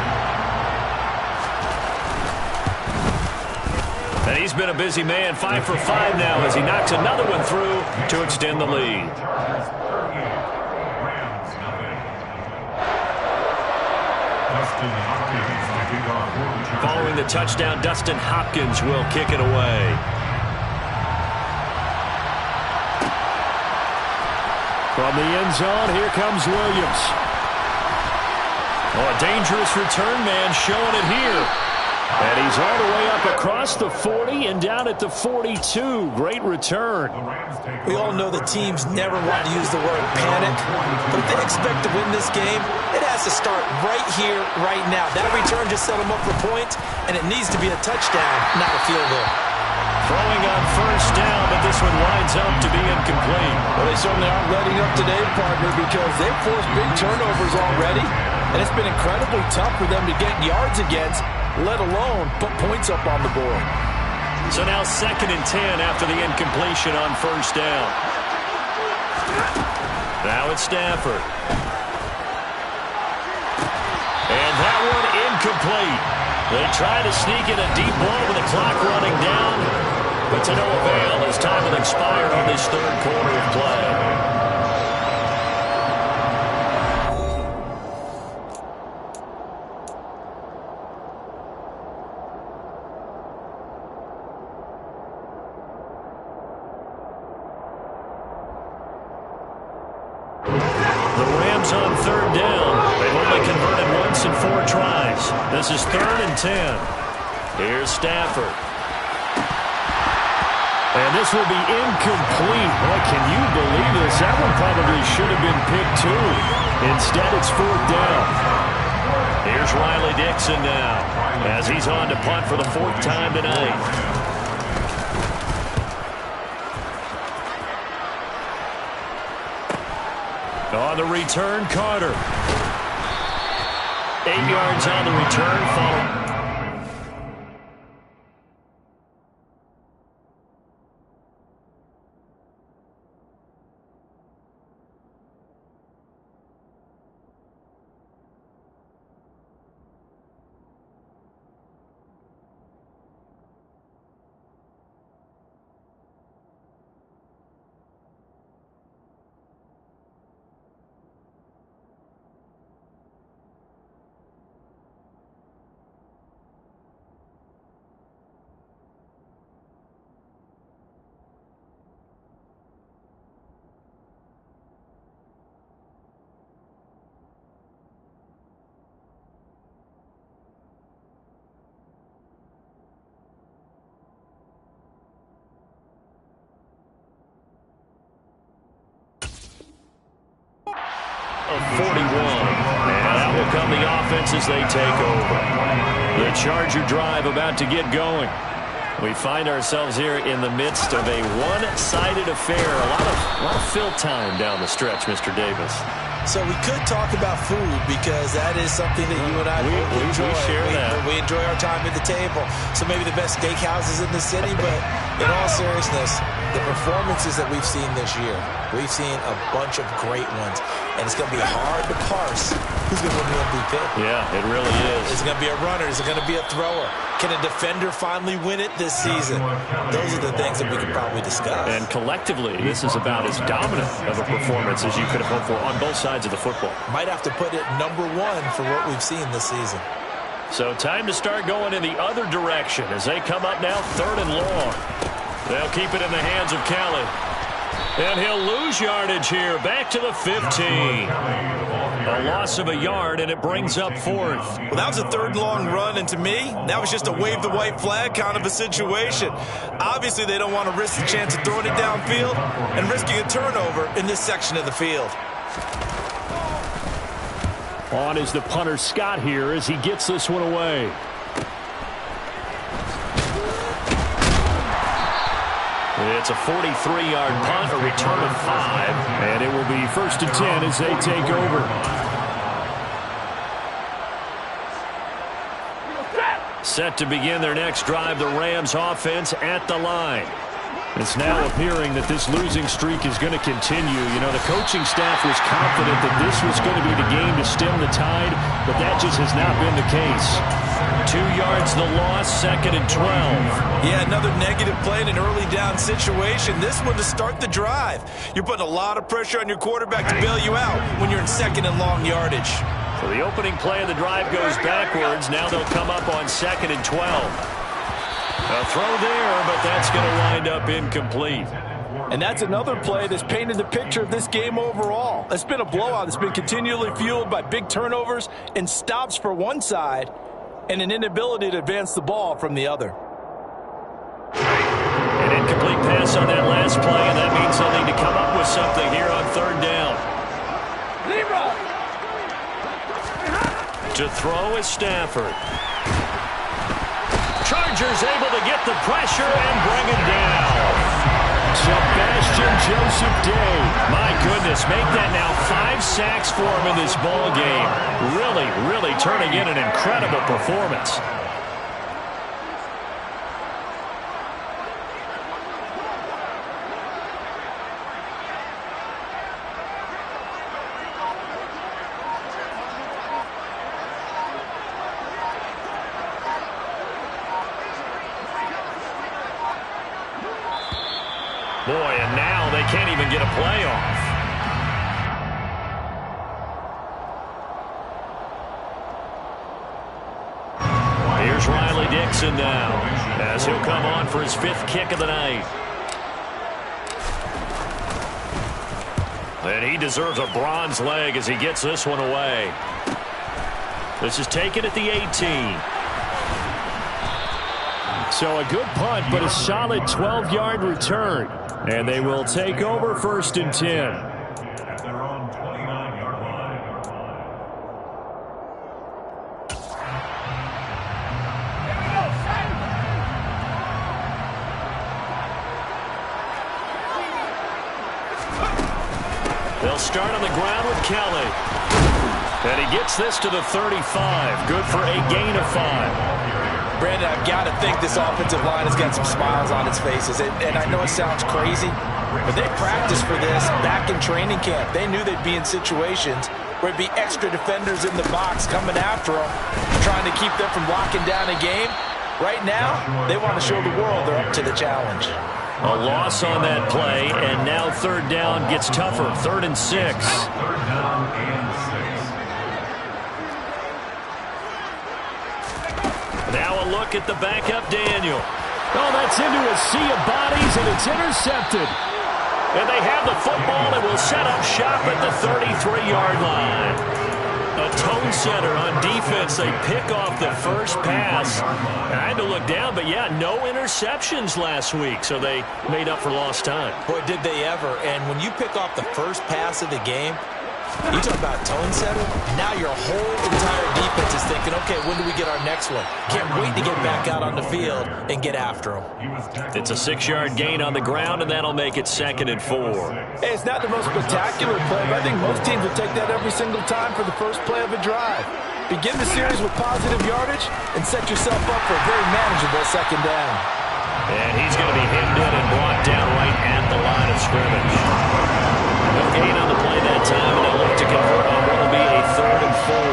And he's been a busy man, 5 for 5 now as he knocks another one through to extend the lead. Following the touchdown, Dustin Hopkins will kick it away. From the end zone, here comes Williams. Oh, a dangerous return man showing it here. And he's all the way up across the 40 and down at the 42. Great return. We all know the teams never want to use the word panic, but if they expect to win this game, it has to start right here, right now. That return just set them up for points, and it needs to be a touchdown, not a field goal. Throwing on first down, but this one lines up to be incomplete. Well, they certainly aren't letting up today, partner, because they've forced big turnovers already, and it's been incredibly tough for them to get yards against, let alone put points up on the board. So now 2nd and 10 after the incompletion on first down. Now it's Stafford. And that one incomplete. They try to sneak in a deep ball with the clock running down, but to no avail as time will expire on this third quarter of play. On third down. They've only converted once in 4 tries. This is 3rd and 10. Here's Stafford. And this will be incomplete. Boy, can you believe this? That one probably should have been picked too. Instead, it's 4th down. Here's Riley Dixon now as he's on to punt for the 4th time tonight. On the return, Carter. 8 yards on the return, followed. Of 41. And that will come the offense as they take over. The Charger drive about to get going. We find ourselves here in the midst of a one-sided affair. A lot of fill time down the stretch, Mr. Davis. So we could talk about food because that is something that you and I enjoy. We share that. We enjoy our time at the table. So maybe the best steakhouses in the city, but in all seriousness, the performances that we've seen this year, we've seen a bunch of great ones. And it's going to be hard to parse who's going to win the MVP? Yeah, it really is. Is it going to be a runner? Is it going to be a thrower? Can a defender finally win it this season? Those are the things that we could probably discuss. And collectively, this is about as dominant of a performance as you could have hoped for on both sides of the football. Might have to put it #1 for what we've seen this season. So time to start going in the other direction as they come up now 3rd and long. They'll keep it in the hands of Kelly. And he'll lose yardage here, back to the 15. A loss of a yard, and it brings up 4th. Well, that was a 3rd and long run, and to me, that was just a wave the white flag kind of a situation. Obviously, they don't want to risk the chance of throwing it downfield and risking a turnover in this section of the field. On is the punter Scott here as he gets this one away. It's a 43-yard punt, a return of 5, and it will be 1st and 10 as they take over. Set to begin their next drive, the Rams offense at the line. It's now appearing that this losing streak is going to continue. You know, the coaching staff was confident that this was going to be the game to stem the tide, but that just has not been the case. 2 yards the loss, 2nd and 12. Yeah, another negative play in an early down situation. This one to start the drive. You're putting a lot of pressure on your quarterback to bail you out when you're in 2nd and long yardage. So the opening play of the drive goes backwards. Now they'll come up on 2nd and 12. A throw there, but that's going to wind up incomplete. And that's another play that's painted the picture of this game overall. It's been a blowout. It's been continually fueled by big turnovers and stops for one side and an inability to advance the ball from the other. An incomplete pass on that last play, and that means they'll need to come up with something here on 3rd down. To throw is Stafford. Chargers able to get the pressure and bring it down. Sebastian Joseph Day. My goodness, make that now 5 sacks for him in this ball game. Really turning in an incredible performance. Boy, and now they can't even get a play off. Here's Riley Dixon now as he'll come on for his 5th kick of the night. And he deserves a bronze leg as he gets this one away. This is taken at the 18. So a good punt, but a solid 12-yard return. And they will take over 1st and 10. At their own 29-yard line. They'll start on the ground with Kelly. And he gets this to the 35. Good for a gain of 5. Brandon, I've got to think this offensive line has got some smiles on its faces. And I know it sounds crazy, but they practiced for this back in training camp. They knew they'd be in situations where it'd be extra defenders in the box coming after them, trying to keep them from locking down a game. Right now, they want to show the world they're up to the challenge. A loss on that play, and now 3rd down gets tougher. 3rd and 6. 3rd down and 6. Now a look at the backup, Daniel. Oh, that's into a sea of bodies, and it's intercepted. And they have the football and will set up shop at the 33-yard line. A tone setter on defense. They pick off the first pass. I had to look down, but yeah, no interceptions last week, so they made up for lost time. Boy, did they ever. And when you pick off the first pass of the game, you talk about a tone setter. Now your whole entire defense is thinking, okay, when do we get our next one? Can't wait to get back out on the field and get after them. It's a 6-yard gain on the ground, and that'll make it 2nd and 4. Hey, it's not the most spectacular play, but I think most teams will take that every single time for the first play of a drive. Begin the series with positive yardage and set yourself up for a very manageable 2nd down. And he's going to be hemmed in and brought down right at the line of scrimmage. No gain on the play that time, and they'll look to convert on what will be a 3rd and 4.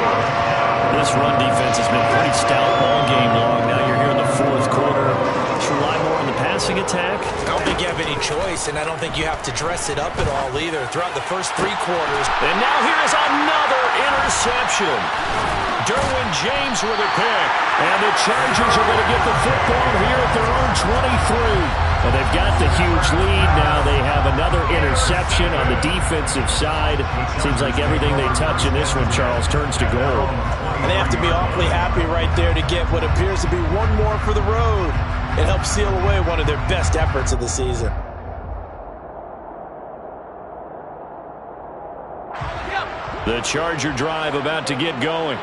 this run defense has been pretty stout all game long. Now you're here in the fourth quarter. Let's rely more on the passing attack. I don't think you have any choice, and I don't think you have to dress it up at all either throughout the first 3 quarters. And now here is another interception. Derwin James with a pick. And the Chargers are going to get the football here at their own 23. And they've got the huge lead. Now they have another interception on the defensive side. Seems like everything they touch in this one, Charles, turns to gold. And they have to be awfully happy right there to get what appears to be one more for the road. It helps seal away one of their best efforts of the season. The Charger drive about to get going.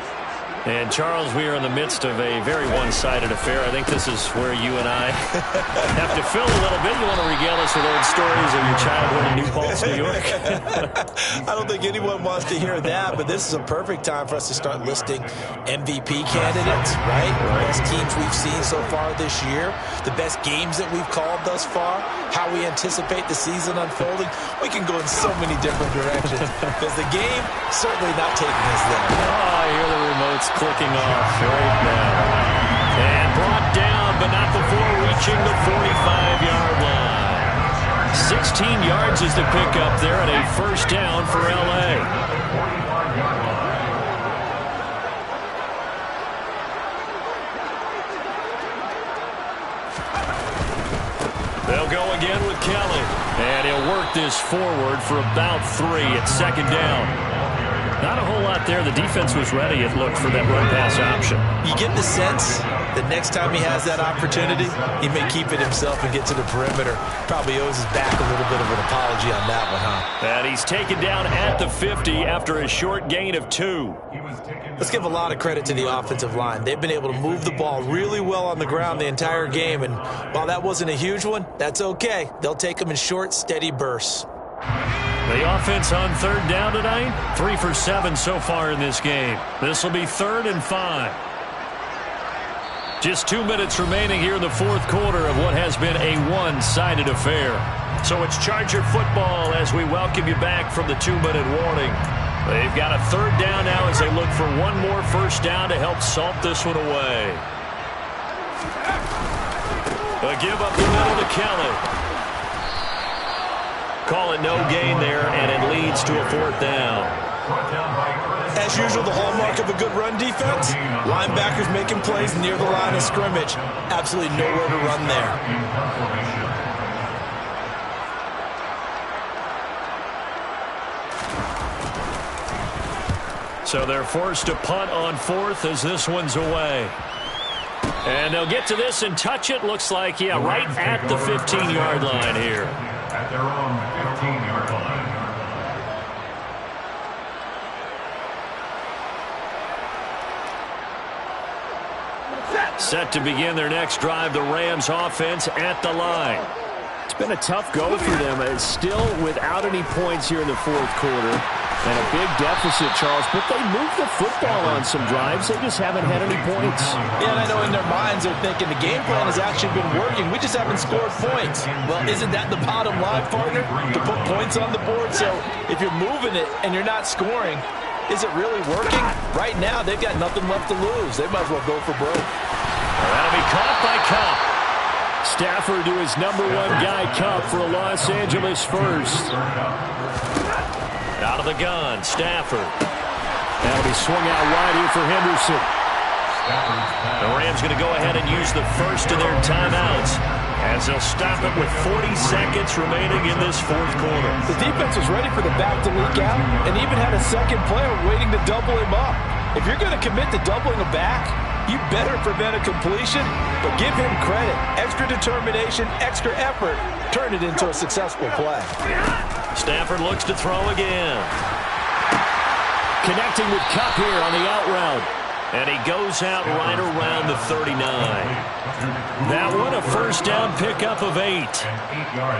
And, Charles, we are in the midst of a very one-sided affair. I think this is where you and I have to fill a little bit. You want to regale us with old stories of your childhood in New Paltz, New York? I don't think anyone wants to hear that, but this is a perfect time for us to start listing MVP candidates, right? The best teams we've seen so far this year, the best games that we've called thus far, how we anticipate the season unfolding. We can go in so many different directions because the game certainly not taking us there. Oh, I hear the remote's clicking off right now. And brought down, but not before reaching the 45-yard line. 16 yards is the pickup there and a first down for L.A. They'll go again with Kelly. And he'll work this forward for about 3 at second down. Not a whole lot there. The defense was ready, it looked, for that run-pass option. You get the sense that next time he has that opportunity, he may keep it himself and get to the perimeter. Probably owes his back a little bit of an apology on that one, huh? And he's taken down at the 50 after a short gain of 2. Let's give a lot of credit to the offensive line. They've been able to move the ball really well on the ground the entire game, and while that wasn't a huge one, that's okay. They'll take them in short, steady bursts. The offense on third down tonight, 3 for 7 so far in this game. This will be 3rd and 5. Just 2 minutes remaining here in the fourth quarter of what has been a one-sided affair. So it's Charger football as we welcome you back from the 2-minute warning. They've got a 3rd down now as they look for one more first down to help salt this one away. A give up the middle to Kelly. Call it no gain there, and it leads to a 4th down. As usual, the hallmark of a good run defense, linebackers making plays near the line of scrimmage. Absolutely nowhere to run there. So they're forced to punt on 4th as this one's away. And they'll get to this and touch it. Looks like, yeah, right at the 15-yard line here. At their own 15-yard line. Set to begin their next drive, the Rams offense at the line. It's been a tough go for them. It's still without any points here in the fourth quarter. And a big deficit, Charles, but they moved the football on some drives. They just haven't had any points. Yeah, and I know in their minds they're thinking the game plan has actually been working. We just haven't scored points. Well, isn't that the bottom line, partner? To put points on the board? So if you're moving it and you're not scoring, is it really working? Right now, they've got nothing left to lose. They might as well go for broke. Well, that'll be caught by Cup. Stafford to his number 1 guy, Cup, for a Los Angeles first. Out of the gun, Stafford. That'll be swung out wide here for Henderson. The Rams going to go ahead and use the first of their timeouts as they'll stop it with 40 seconds remaining in this fourth quarter. The defense was ready for the back to leak out and even had a second player waiting to double him up. If you're going to commit to doubling a back, you better prevent a completion, but give him credit. Extra determination, extra effort, turn it into a successful play. Stafford looks to throw again. Connecting with Cup here on the out route. And he goes out right around the 39. That one, a first down pickup of 8.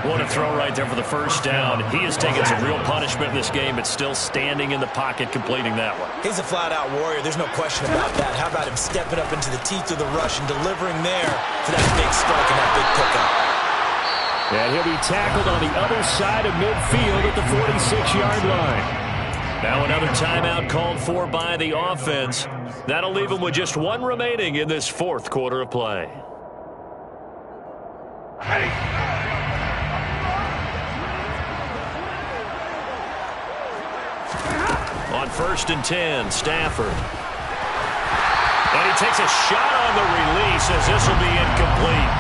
What a throw right there for the first down. He has taken some real punishment in this game, but still standing in the pocket completing that one. He's a flat-out warrior. There's no question about that. How about him stepping up into the teeth of the rush and delivering there for that big strike and that big pickup? And he'll be tackled on the other side of midfield at the 46-yard line. Now another timeout called for by the offense. That'll leave them with just one remaining in this fourth quarter of play. On 1st and 10, Stafford. And he takes a shot on the release as this will be incomplete.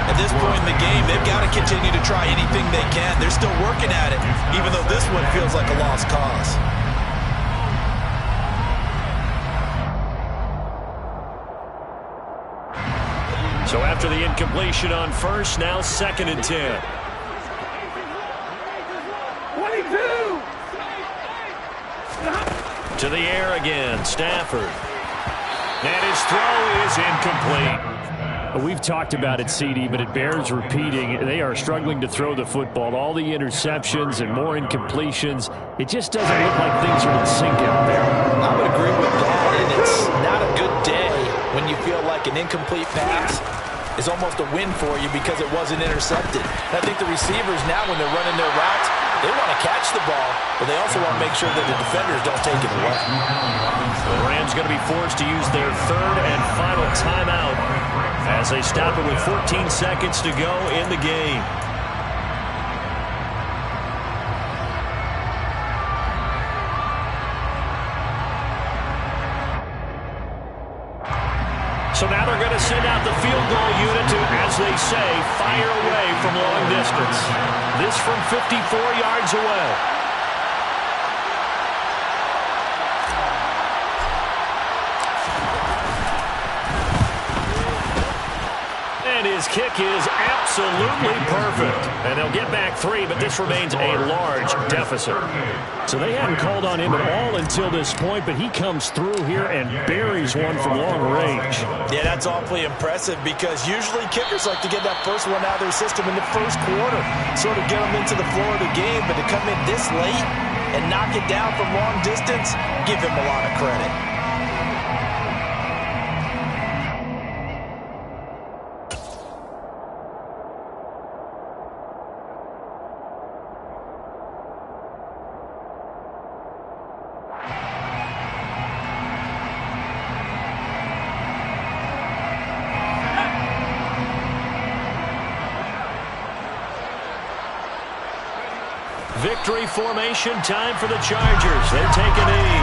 At this point in the game, they've got to continue to try anything they can. They're still working at it, even though this one feels like a lost cause. So after the incompletion on 1st, now 2nd and 10. 22! To the air again, Stafford. And his throw is incomplete. We've talked about it, CD, but it bears repeating. They are struggling to throw the football. All the interceptions and more incompletions. It just doesn't look like things are in sync out there. I would agree with that, and it's not a good day when you feel like an incomplete pass is almost a win for you because it wasn't intercepted. And I think the receivers now, when they're running their routes, they want to catch the ball, but they also want to make sure that the defenders don't take it away. The Rams going to be forced to use their 3rd and final timeout as they stop it with 14 seconds to go in the game. So now they're going to send out the field goal unit to, as they say, fire away from long distance. This from 54 yards away. And his kick is absolutely perfect. And they'll get back 3, but this remains a large deficit. So they hadn't called on him at all until this point, but he comes through here and buries one from long range. Yeah, that's awfully impressive because usually kickers like to get that first one out of their system in the first quarter, sort of get them into the flow of the game, but to come in this late and knock it down from long distance, give him a lot of credit. Victory formation, time for the Chargers. They take a knee.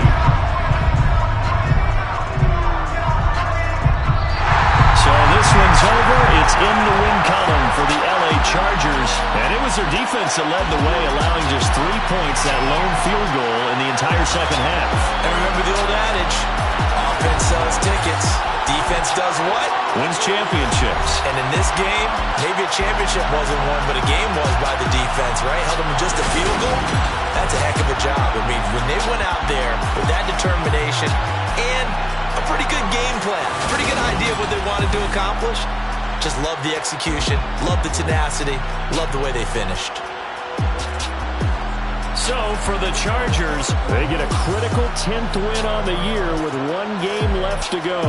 So this one's over. It's in the win column for the LA Chargers. And it was their defense that led the way, allowing just 3 points, that lone field goal in the entire second half. And remember the old adage, offense sells tickets. Defense does what? Wins championships. And in this game, maybe a championship wasn't won, but a game was by the defense, right? Held them in just a field goal. That's a heck of a job. I mean, when they went out there with that determination and a pretty good game plan, pretty good idea of what they wanted to accomplish, just love the execution, love the tenacity, love the way they finished. So for the Chargers, they get a critical 10th win on the year with 1 game left to go.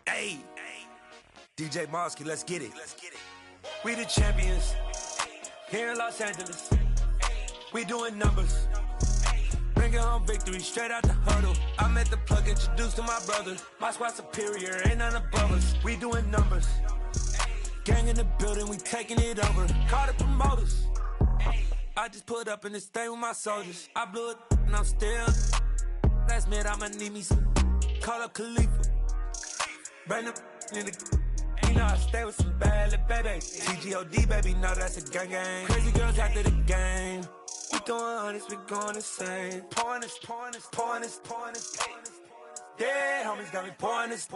Hey, DJ Mosky, let's get it. We the champions here in Los Angeles. We doing numbers. Bringing home victory straight out the huddle. I met the plug, introduced to my brother. My squad superior, ain't none above us. We doing numbers. Gang in the building, we taking it over. Call the promoters. I just put up in this thing with my soldiers. I blew it and I'm still. Last minute I'ma need me some. Call up Khalifa. Bring the in the. know I stay with some bad little baby. TGOD, baby, know that's a gang gang. Crazy girls after the game. We doing honest, we going insane. Pouring this. Yeah, homies got me pouring this.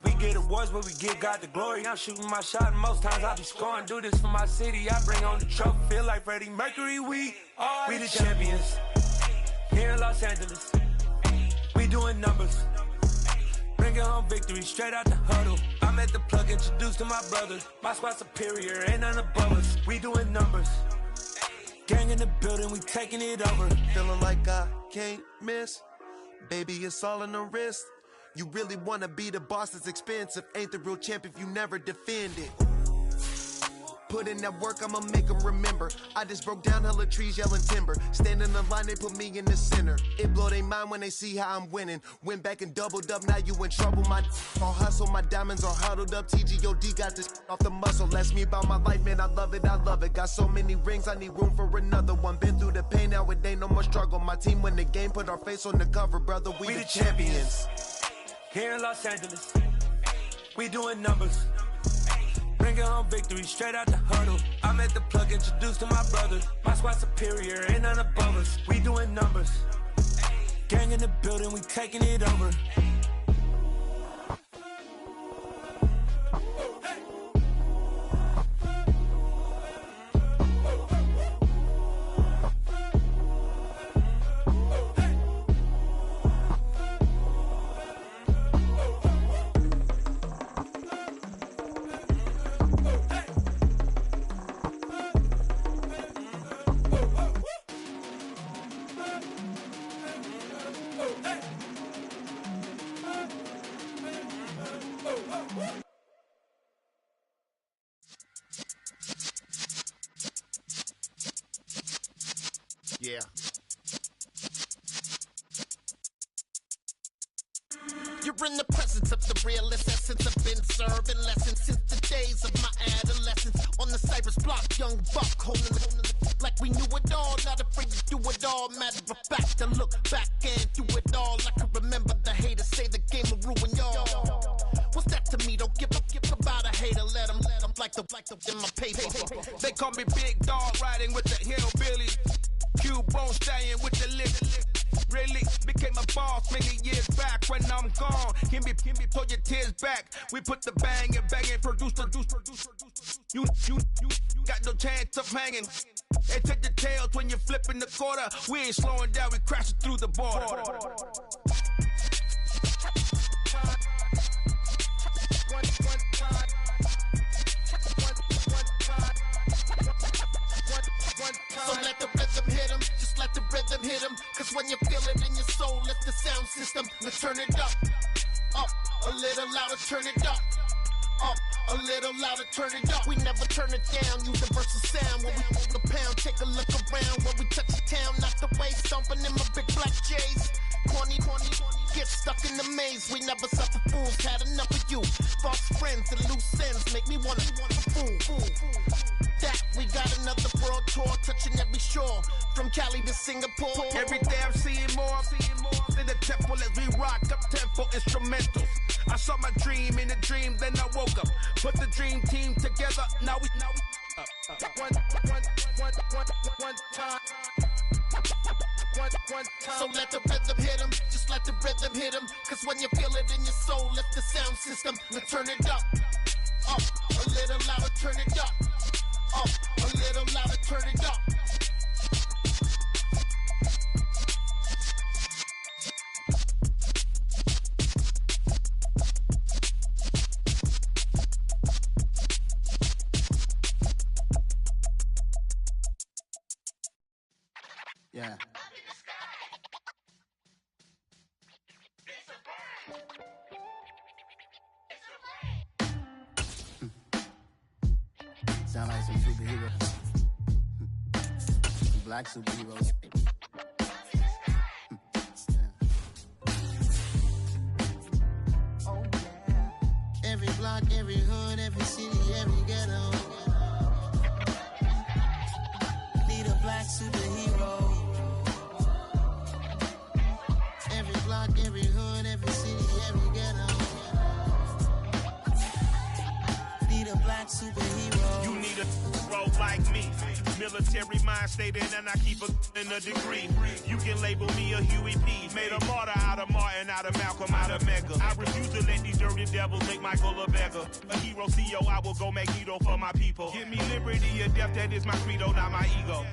We get awards, but we give God the glory. I'm shooting my shot, and most times I be scoring. Do this for my city, I bring on the trophy. Feel like Freddie Mercury, we the champions. Here in Los Angeles, we doing numbers. Bringing home victory, straight out the huddle. I'm at the plug, introduced to my brothers. My squad superior, ain't none above us. We doing numbers. Gang in the building, we taking it over. Feeling like I can't miss. Baby, it's all in the wrist. You really wanna be the boss, it's expensive. Ain't the real champ if you never defend it. Put in that work, I'ma make them remember. I just broke down hella trees, yelling timber. Stand in the line, they put me in the center. It blow their mind when they see how I'm winning. Went back and doubled up, now you in trouble. My all hustle, my diamonds are huddled up. TGOD got this off the muscle. Ask me about my life, man, I love it. Got so many rings, I need room for another one. Been through the pain, now it ain't no more struggle. My team win the game, put our face on the cover, brother. We the champions. Here in Los Angeles, we doing numbers. Bringing home victory, straight out the huddle. I'm at the plug, introduced to my brothers. My squad superior, ain't none above us. We doing numbers. Gang in the building, we taking it over. Yeah. You're in the presence of the realest essence. I've been serving lessons since the days of my adolescence. On the Cypress block, young buck holding it like we knew it all. Not afraid to do it all. Matter of fact, I look back and do it all. I can remember the haters say the game will ruin y'all. What's that to me? Don't give about a hater. Let them like the in my paper. They call me Big Dog, riding with the hillbillies. Q-Bone stallion with the lip. Really became a boss many years back. When I'm gone, can be pull your tears back. We put the bang and produce. You got no chance of hanging. They take the tails when you're flipping the quarter. We ain't slowing down, we crashing through the border. So let the rhythm hit him, just let the rhythm hit him. Cause when you feel it in your soul, lift the sound system. Let's turn it up, a little louder, turn it up, a little louder, turn it up. We never turn it down, universal sound. When we move the pound, take a look around. When we touch the town, knock the way, stomping in my big black J's. Corny, get stuck in the maze. We never suffer fools, had enough of you. False friends and loose ends make me wanna fool. That we got another world tour, touching every shore, from Cali to Singapore. Every day I'm seeing more in the temple as we rock up tempo instrumentals. I saw my dream in a dream, then I woke up. Put the dream team together, now we one time. So let the rhythm hit him, just let the rhythm hit him. Cause when you feel it in your soul, lift the sound system. Now turn it up, a little louder, turn it up, a little louder, turn it up. Yeah. Sound like some superheroes. Some black superheroes. Oh, yeah. Every block, every hood, every city, every ghetto. Need a black superhero. Every block, every hood, every city, every ghetto. like me. Military mind stated, and I keep in a degree. You can label me a Huey P. Made a martyr out of Martin, out of Malcolm, out of Mega. I refuse to let these dirty devils make Michael a beggar. A hero CEO, I will go Magneto for my people. Give me liberty or death, that is my credo, not my ego.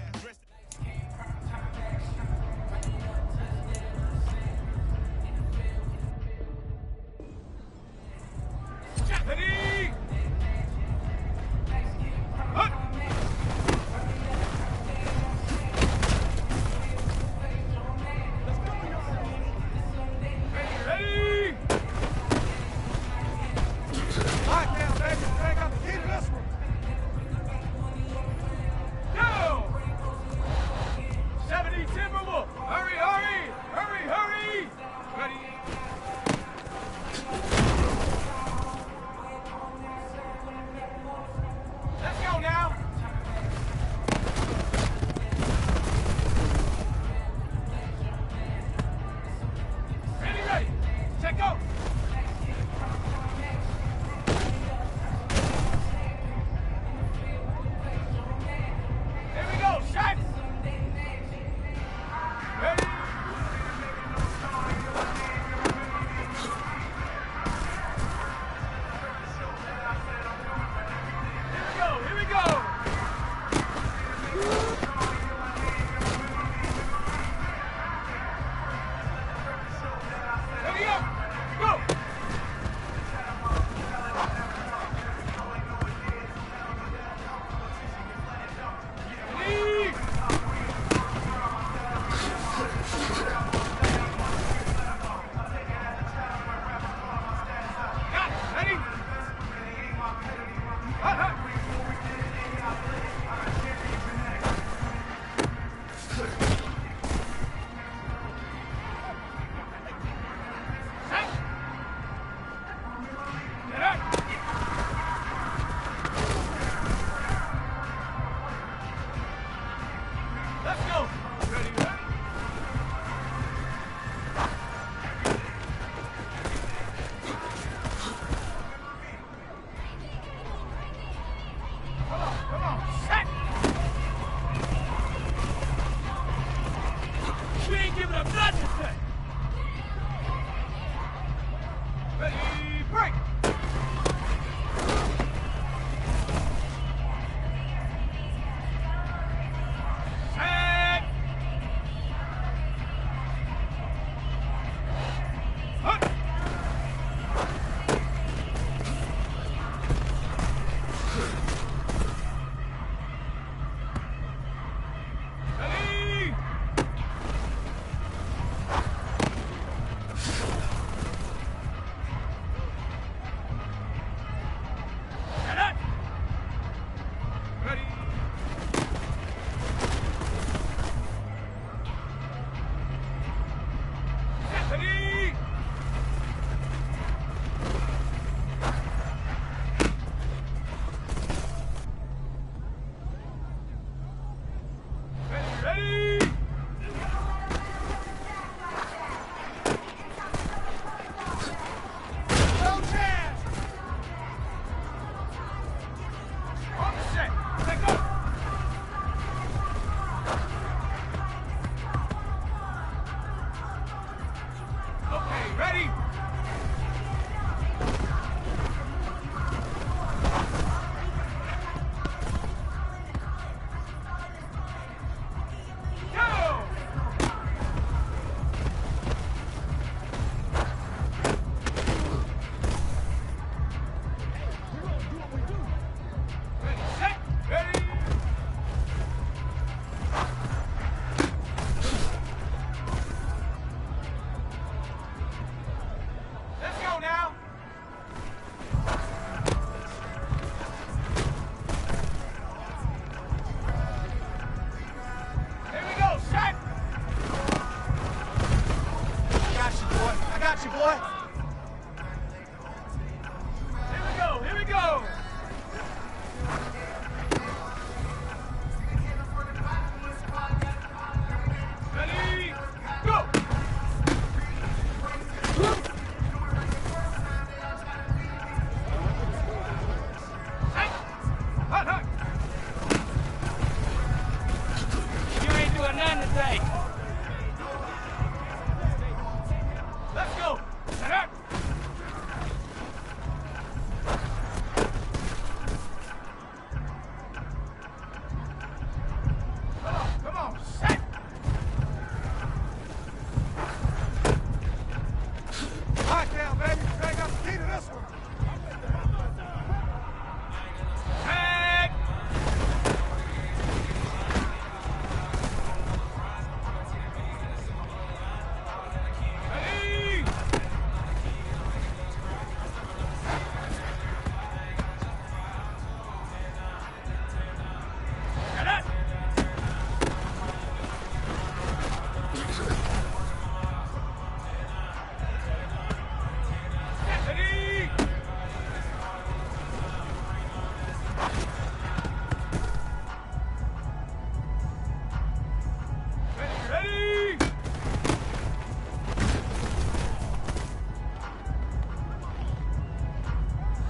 day. Let's go. Set up. Come on, set. Hot down, baby. I got the key to this one. Tag. Ready. Get it. Ready. Ready.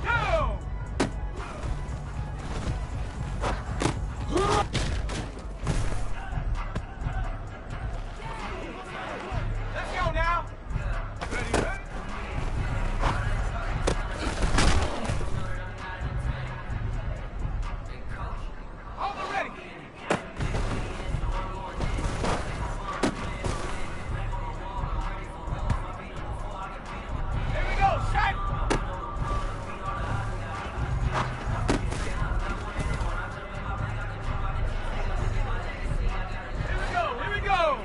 Go. Let's go now. Ready. Hold it ready. Here we go, shot. Here we go, here we go.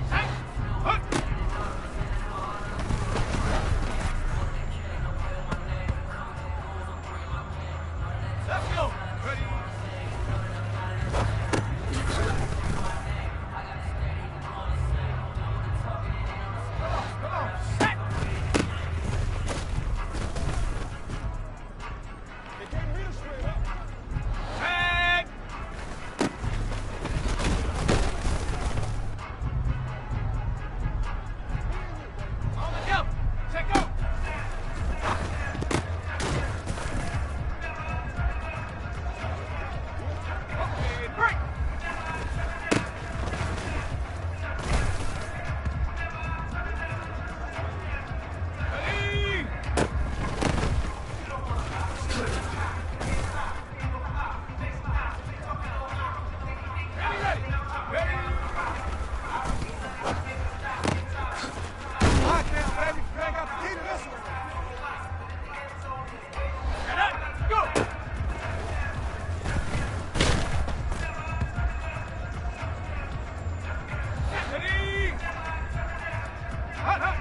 Shot. Hook. Let's go. Ready. Come on, set. They can't read us straight up. Tag. On the jump. Check go. Okay, break. Ready. Ready. Ready. Hot down, baby. You ain't got the key to this one. Get up. Go. Ready. Hot, hot.